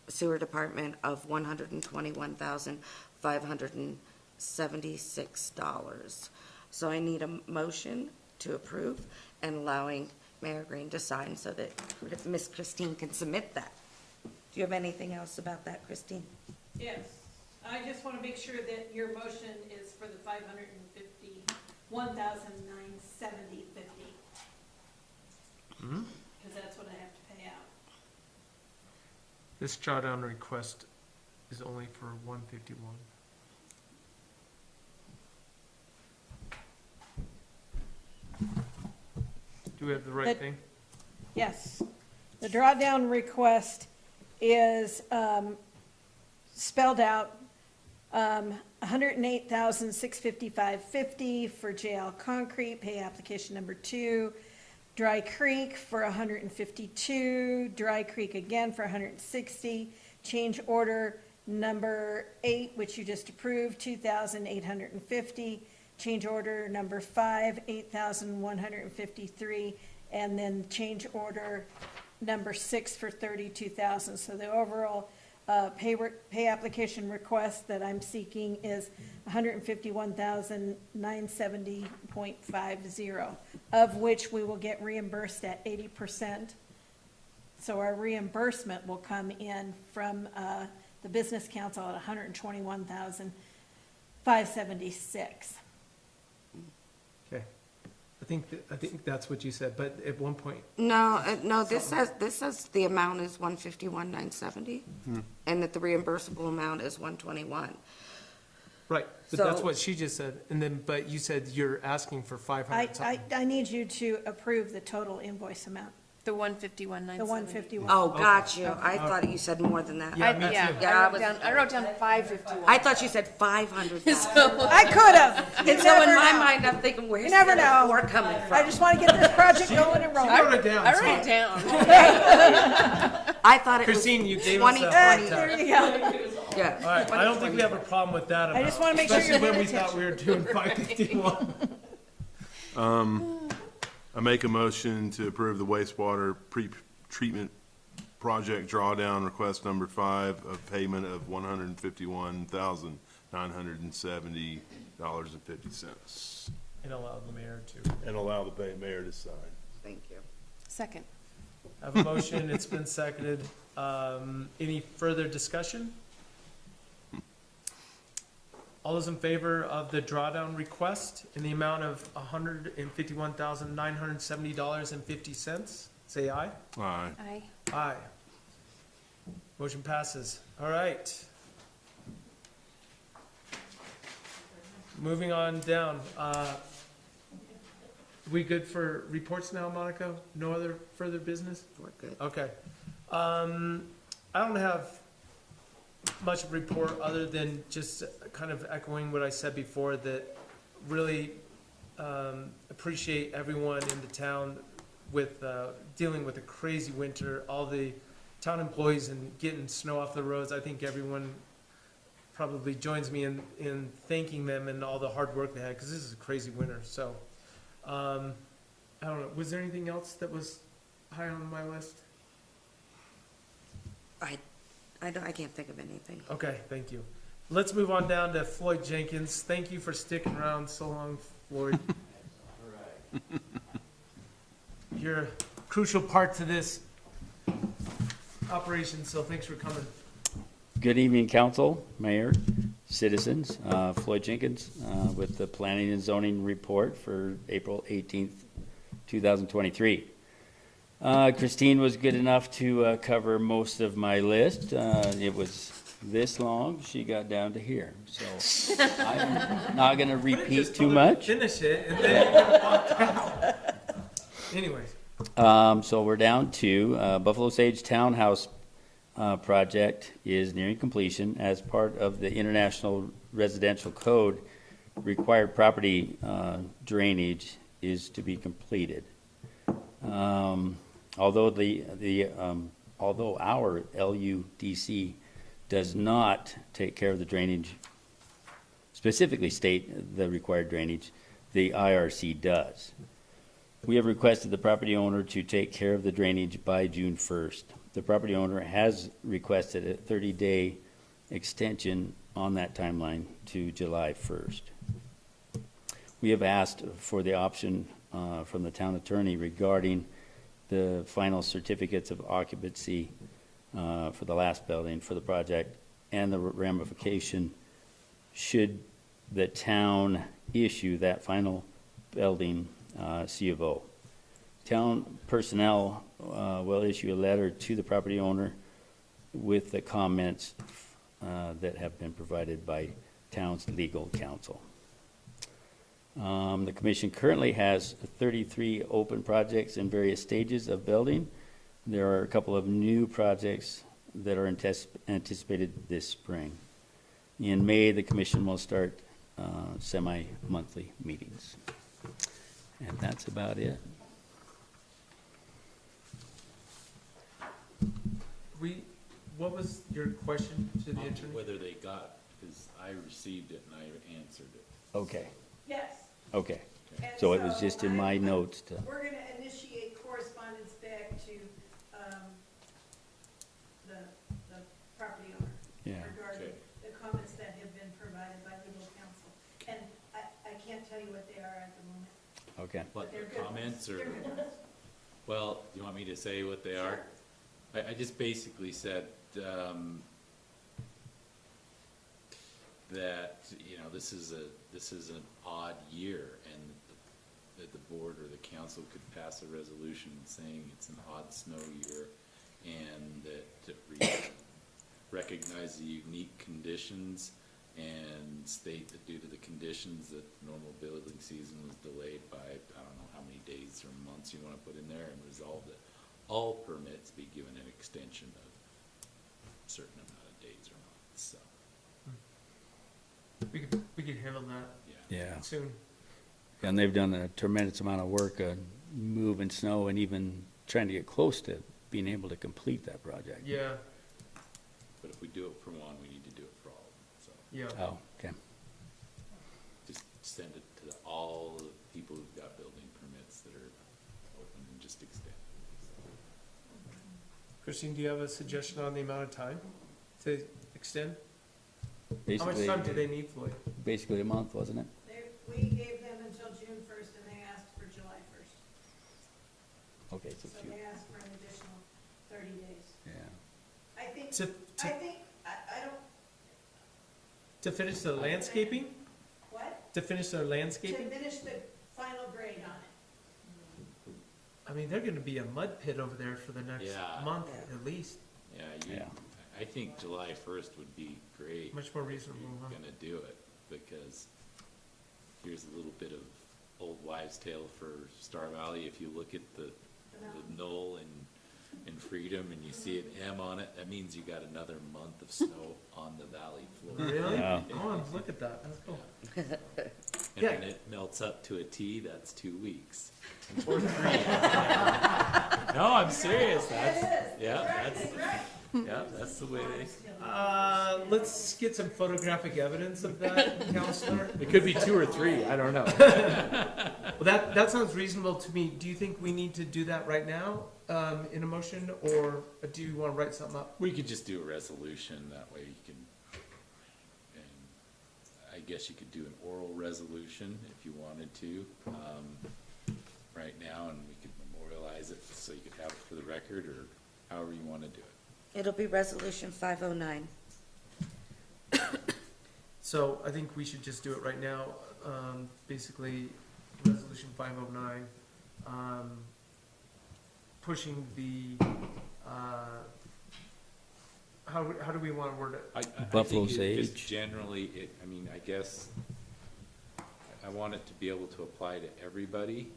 sewer department of $121,576. So I need a motion to approve and allowing Mayor Green to sign so that Miss Christine can submit that. Do you have anything else about that, Christine? Yes, I just want to make sure that your motion is for the $551,970.50. Because that's what I have to pay out. This drawdown request is only for 151. Do we have the right But- thing? Yes. The drawdown request is spelled out, $108,655.50 for JL Concrete, pay application number 2. Dry Creek for $152, Dry Creek again for $160, change order number 8, which you just approved, $2,850, change order number 5, $8,153, and then change order number 6 for $32,000. So the overall pay application request that I'm seeking is $151,970.50, of which we will get reimbursed at 80%. So our reimbursement will come in from the Business Council at $121,576. Okay. I think that's what you said, but at one point, No, no, this says the amount is 151,970, and that the reimbursable amount is 121. right, but So- that's what she just said, and then, but you said you're asking for 500 something. I need you to approve the total invoice amount, The 151,970. the 151. Oh, got you. I thought you said more than that. Yeah, me too. Yeah, I wrote down 551. I thought you said 500,000. I could have. You And so in never my know. mind, I'm thinking, where's You the never other know. 4 coming I from? just want to get this project going and She rolling. wrote it down. I so- wrote it down. I thought it was Christine, you gave us a 2020. hard There time. you go. Yeah. All right, I don't think we have a problem with that amount. just wanna make sure you're Especially when we paying thought we were doing 551. I make a motion to approve the wastewater pre-treatment project drawdown request number 5 of payment of $151,970.50. And allow the mayor to. And allow the mayor to sign. Thank you. Second. I have a motion, it's been seconded. Any further discussion? All those in favor of the drawdown request in the amount of $151,970.50, say aye. Aye. Aye. Aye. Motion passes. All right. Moving on down. We good for reports now, Monica? No other further business? We're good. Okay. I don't have much of a report other than just kind of echoing what I said before, that really appreciate everyone in the town with dealing with a crazy winter, all the town employees and getting snow off the roads. I think everyone probably joins me in thanking them and all the hard work they had, because this is a crazy winter. So, I don't know, was there anything else that was high on my list? I can't think of anything. Okay, thank you. Let's move on down to Floyd Jenkins. Thank you for sticking around so long, Floyd. You're a crucial part to this operation, so thanks for coming. Good evening, council, mayor, citizens. Floyd Jenkins with the Planning and Zoning Report for April 18th, 2023. Christine was good enough to cover most of my list. It was this long. She got down to here. So I'm not going to repeat too much. Finish it, and then you're gonna walk out. Anyways, So we're down to Buffalo Sage Townhouse project is nearing completion. As part of the International Residential Code, required property drainage is to be completed. Although although our LUDC does not take care of the drainage, specifically state the required drainage, the IRC does. We have requested the property owner to take care of the drainage by June 1st. The property owner has requested a 30-day extension on that timeline to July 1st. We have asked for the option from the town attorney regarding the final certificates of occupancy for the last building for the project and the ramification should the town issue that final building C of O. Town personnel will issue a letter to the property owner with the comments that have been provided by town's legal counsel. The commission currently has 33 open projects in various stages of building. There are a couple of new projects that are anticipated this spring. In May, the commission will start semi-monthly meetings. And that's about it. What was your question to the attorney? Whether they got, because I received it and I answered it. Okay, Yes. okay. And So it was just in my notes to, We're gonna initiate correspondence back to, the property owner. Yeah. Regarding Okay. the comments that have been provided by legal counsel. And I can't tell you what they are at the moment. okay. What, They're the good comments ones. or, They're good ones. well, you want me to say what they are? I just basically said, that, you know, this is an odd year, and that the board or the council could pass a resolution saying it's an odd snow year, and that we recognize the unique conditions and state that due to the conditions that normal building season was delayed by, I don't know how many days or months you wanna put in there, and resolve that all permits be given an extension of a certain amount of days or months, so, We could handle that yeah. Yeah. soon. And they've done a tremendous amount of work moving snow and even trying to get close to being able to complete that project. Yeah, But if we do it for one, we need to do it for all of them, so yeah. Oh, okay. just send it to all the people who've got building permits that are open and just extend. Christine, do you have a suggestion on the amount of time to extend? How much Basically, time do they need, Floyd? basically a month, wasn't it? We gave them until June first, and they asked for July first. Okay, so So two, they asked for an additional 30 days. yeah. I think, To, I don't, to finish the landscaping? what? To finish their To landscaping? finish the final grade on it. I mean, they're gonna be a mud pit over there for the next Yeah. month at least. Yeah, Yeah. I think July first would be great. Much more if reasonable, you're huh? gonna do it, because here's a little bit of old wives' tale for Star Valley. If you look at the knoll in Freedom and you see an M on it, that means you got another month of snow on the valley floor. Really? Wow. Oh, look at that, that's cool. And Yeah. when it melts up to a T, that's 2 weeks. Or three. No, I'm serious, That is. yeah, That's right. yeah, that's the way they. Let's get some photographic evidence of that, Counselor. It could be 2 or 3, I don't know. Well, that sounds reasonable to me. Do you think we need to do that right now, in a motion, or do you wanna write something up? We could just do a resolution, that way you can, and I guess you could do an oral resolution if you wanted to, right now, and we could memorialize it so you could have it for the record, or however you wanna do it. It'll be Resolution 509. So I think we should just do it right now. Basically, Resolution 509, pushing the, how do we want to word it? I Buffalo think it just sage. generally, I mean, I guess, I want it to be able to apply to everybody.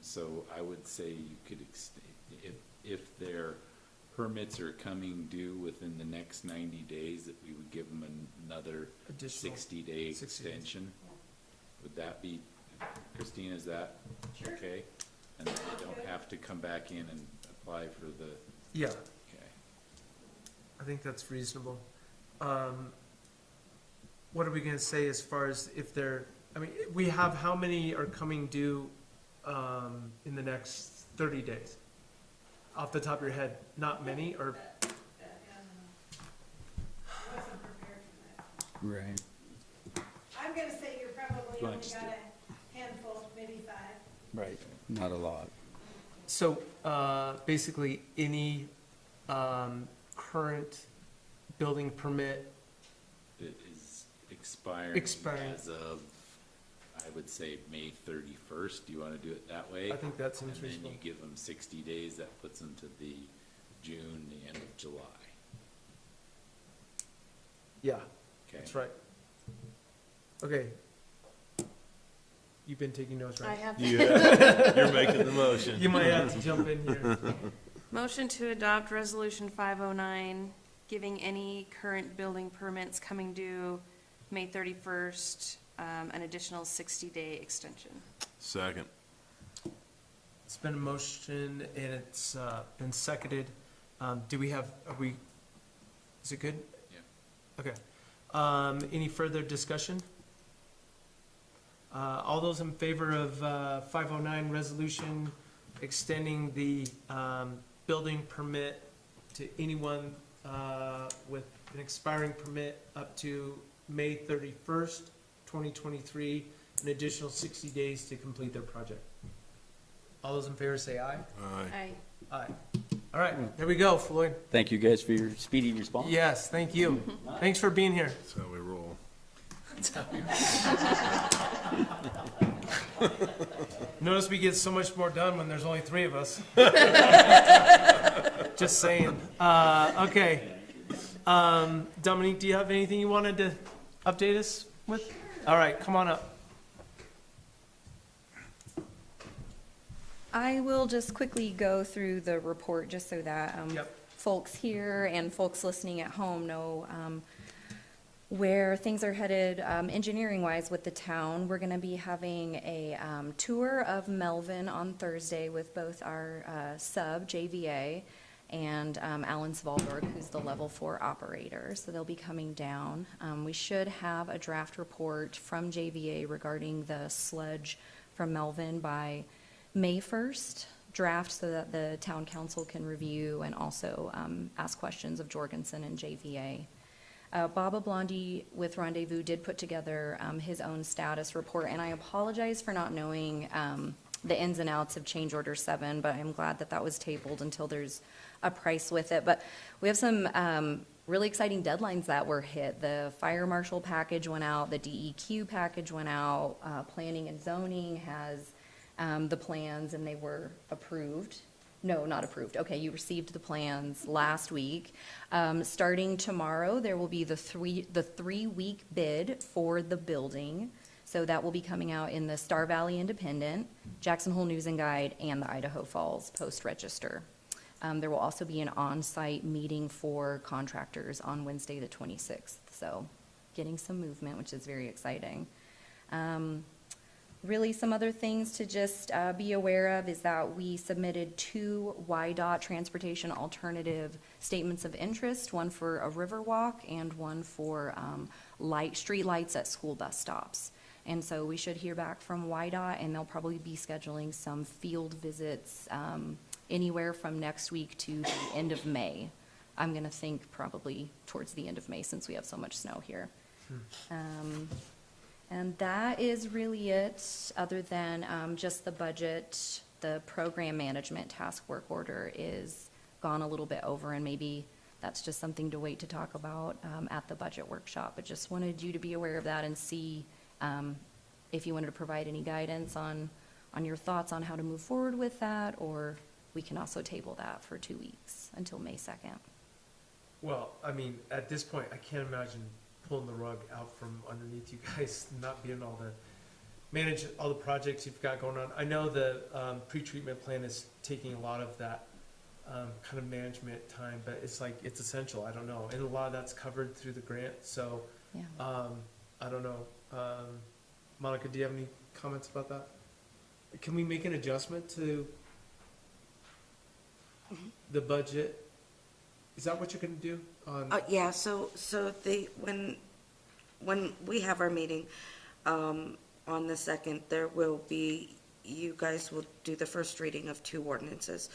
So I would say you could if their permits are coming due within the next 90 days, that we would give them another Additional 60-day 60 days. extension. Would that be, Christine, is that okay? And then they don't have to come back in and apply for the, Yeah, okay. I think that's reasonable. What are we gonna say as far as if they're, I mean, we have how many are coming due, in the next 30 days? Off the top of your head, not many, or, I wasn't prepared for that. Right, I'm gonna say you're probably Go only ahead, got a handful, maybe 5. right, not a lot. so, basically, any, current building permit, It is expiring Expiring. as of, I would say, May 31st. Do you want to do it that way? I think that seems And then reasonable. you give them 60 days, that puts them to the June, the end of July. Yeah, Okay. that's right. Okay. You've been taking notes, right? I have. You're making the motion. You might have to jump in here. Motion to adopt Resolution 509, giving any current building permits coming due May 31st, an additional 60-day extension. Second. It's been a motion and it's been seconded. Is it good? Yeah. Okay. Any further discussion? All those in favor of 509 resolution extending the building permit to anyone with an expiring permit up to May 31st, 2023, an additional 60 days to complete their project. All those in favor say aye. Aye. Aye. All right, there we go, Floyd. Thank you guys for your speedy response. Yes, thank you. Thanks for being here. That's how we roll. Notice we get so much more done when there's only 3 of us. Just saying. Okay. Dominique, do you have anything you wanted to update us with? All right, come on up. I will just quickly go through the report just so that Yep. folks here and folks listening at home know where things are headed engineering-wise with the town. We're going to be having a tour of Melvin on Thursday with both our sub, JVA, and Alan Svalberg, who's the level 4 operator. So they'll be coming down. We should have a draft report from JVA regarding the sludge from Melvin by May 1st, draft so that the town council can review and also ask questions of Jorgensen and JVA. Baba Blondie with Rendezvous did put together his own status report, and I apologize for not knowing the ins and outs of change order 7, but I'm glad that that was tabled until there's a price with it. But we have some really exciting deadlines that were hit. The fire marshal package went out, the DEQ package went out, planning and zoning has the plans, and they were approved. No, not approved. Okay, you received the plans last week. Starting tomorrow, there will be the 3-week bid for the building. So that will be coming out in the Star Valley Independent, Jackson Hole News and Guide, and the Idaho Falls Post-Register. There will also be an on-site meeting for contractors on Wednesday, the 26th. So getting some movement, which is very exciting. Really, some other things to just be aware of is that we submitted 2 YDOT transportation alternative statements of interest, one for a river walk and one for street lights at school bus stops. And so we should hear back from YDOT, and they'll probably be scheduling some field visits anywhere from next week to the end of May. I'm going to think probably towards the end of May since we have so much snow here. And that is really it, other than just the budget. The program management task work order is gone a little bit over, and maybe that's just something to wait to talk about at the budget workshop. But just wanted you to be aware of that and see if you wanted to provide any guidance on your thoughts on how to move forward with that, or we can also table that for 2 weeks until May 2nd. Well, I mean, at this point, I can't imagine pulling the rug out from underneath you guys, not being able to manage all the projects you've got going on. I know the pre-treatment plan is taking a lot of that kind of management time, but it's like, it's essential, I don't know. And a lot of that's covered through the grant, so, Yeah. I don't know. Monica, do you have any comments about that? Can we make an adjustment to the budget? Is that what you're gonna do on? Yeah, so when we have our meeting, on the 2nd, there will be, you guys will do the first reading of 2 ordinances.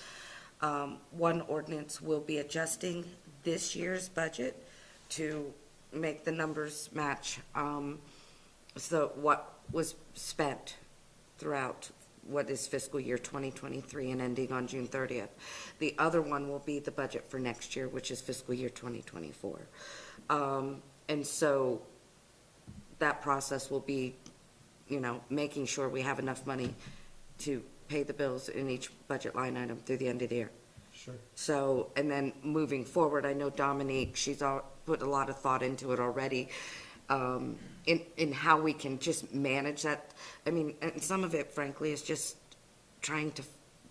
One ordinance will be adjusting this year's budget to make the numbers match, so what was spent throughout what is fiscal year 2023 and ending on June 30th. The other one will be the budget for next year, which is fiscal year 2024. And so that process will be, making sure we have enough money to pay the bills in each budget line item through the end of the year. Sure. So, and then moving forward, I know Dominique, put a lot of thought into it already, in how we can just manage that. I mean, and some of it frankly is just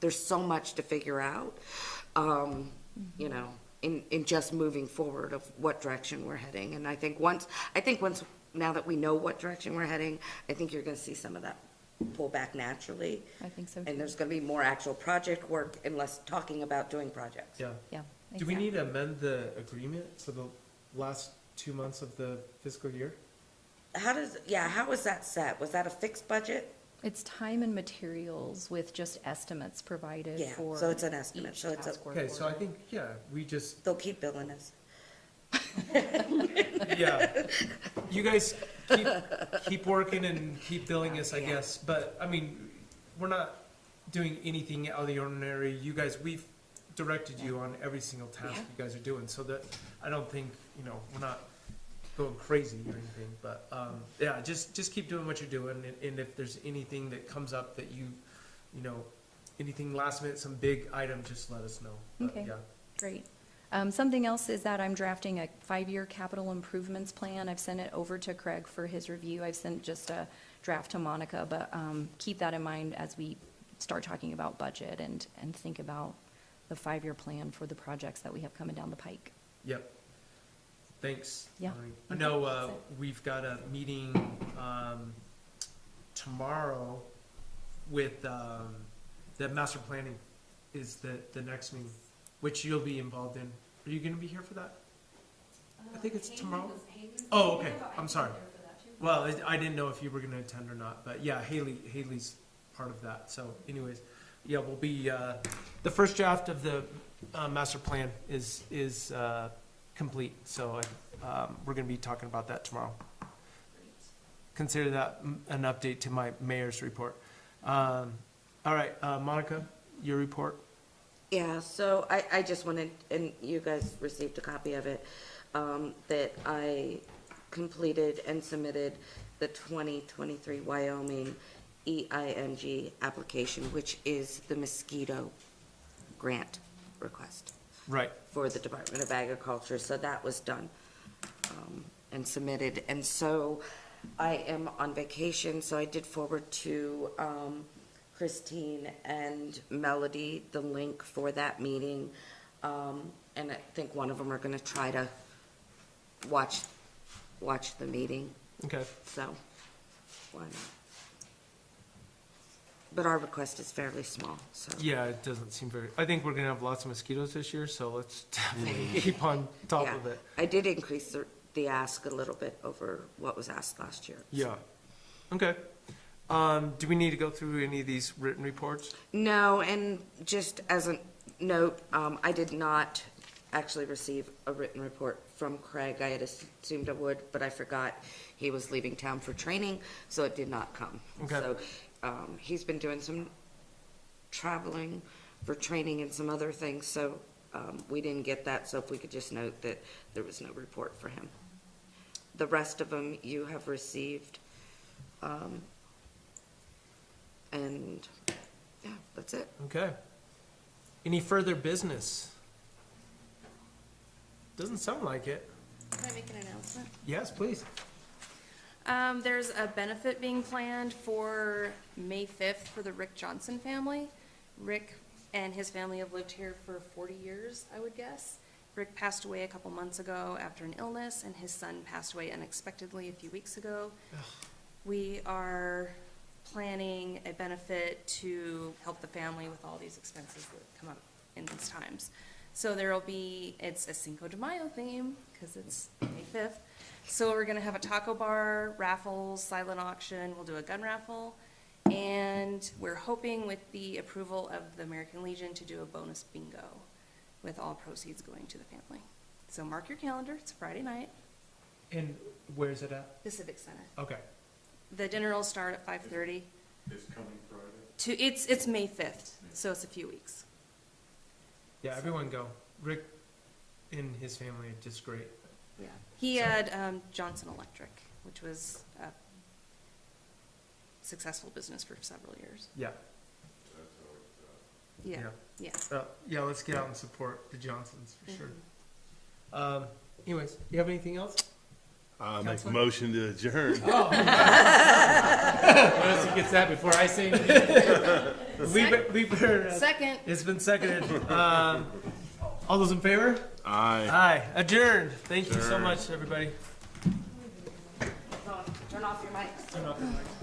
there's so much to figure out, you know, in just moving forward of what direction we're heading. And I think once, now that we know what direction we're heading, I think you're gonna see some of that pull back naturally. I think so And too. there's gonna be more actual project work and less talking about doing projects. Yeah. Yeah. Do we exactly. need to amend the agreement for the last 2 months of the fiscal year? How is that set? Was that a fixed budget? It's time and materials with just estimates provided Yeah, for. so it's an estimate, each so it's a- task work Okay, so I order. think, yeah, we just, They'll keep billing us. yeah. You guys keep working and keep billing us, I Yeah. guess. But, I mean, we're not doing anything out of the ordinary. You guys, we've directed you on every single task Yeah. you guys are doing, so that, I don't think, you know, we're not going crazy or anything, but, yeah, just keep doing what you're doing, and if there's anything that comes up that you know, anything last minute, some big item, just let us know. But, Okay. yeah. Great. Something else is that I'm drafting a 5-year capital improvements plan. I've sent it over to Craig for his review. I've sent just a draft to Monica, but keep that in mind as we start talking about budget and think about the 5-year plan for the projects that we have coming down the pike. Yep. Thanks. Yeah. Lonnie. I know, we've got a meeting, tomorrow with, the master planning is the next meeting, which you'll be involved in. Are you gonna be here for that? I think it's tomorrow. Oh, okay, I'm sorry. Well, I didn't know if you were gonna attend or not, but yeah, Haley's part of that, so anyways, yeah, we'll be, the first draft of the, master plan is, complete, so, we're gonna be talking about that tomorrow. Consider that an update to my mayor's report. All right, Monica, your report? Yeah, so I just wanted, and you guys received a copy of it, that I completed and submitted the 2023 Wyoming EING application, which is the mosquito grant request Right. for the Department of Agriculture, so that was done and submitted. And so I am on vacation, so I did forward to Christine and Melody the link for that meeting. And I think one of them are gonna try to watch the meeting, Okay. so why not? But our request is fairly small, so. Yeah, it doesn't seem very, I think we're gonna have lots of mosquitoes this year, so let's definitely keep on top Yeah. of it. I did increase the ask a little bit over what was asked last year. Yeah. Okay. Do we need to go through any of these written reports? No, and just as a note, I did not actually receive a written report from Craig. I had assumed I would, but I forgot he was leaving town for training, so it did not come. Okay. So, he's been doing some traveling for training and some other things, so, we didn't get that, so if we could just note that there was no report for him. The rest of them you have received, and, yeah, that's it. Okay. Any further business? Doesn't sound like it. Can I make an announcement? Yes, please. There's a benefit being planned for May 5th for the Rick Johnson family. Rick and his family have lived here for 40 years, I would guess. Rick passed away a couple months ago after an illness, and his son passed away unexpectedly a few weeks ago. We are planning a benefit to help the family with all these expenses that come up in these times. So there will be, it's a Cinco de Mayo theme, because it's May 5th. So we're gonna have a taco bar, raffles, silent auction, we'll do a gun raffle. And we're hoping with the approval of the American Legion to do a bonus bingo with all proceeds going to the family. So mark your calendar, it's Friday night, And where's it at? the Civic Center. Okay. The dinner will start at 5:30. It's coming Friday. It's May 5th, so it's a few weeks. Yeah, everyone go. Rick and his family are just great. Yeah. He had Johnson Electric, which was a successful business for several years. Yeah. Yeah, yeah. Yeah, let's get out and support the Johnsons for sure. Anyways, you have anything else? Make a Counselor? motion to adjourn. What else gets that before I say anything? We better, Second. it's been seconded. All those in favor? Aye. Aye. Adjourned. Thank you so Adjourned. much, everybody. Turn off your mics. Turn off your mics.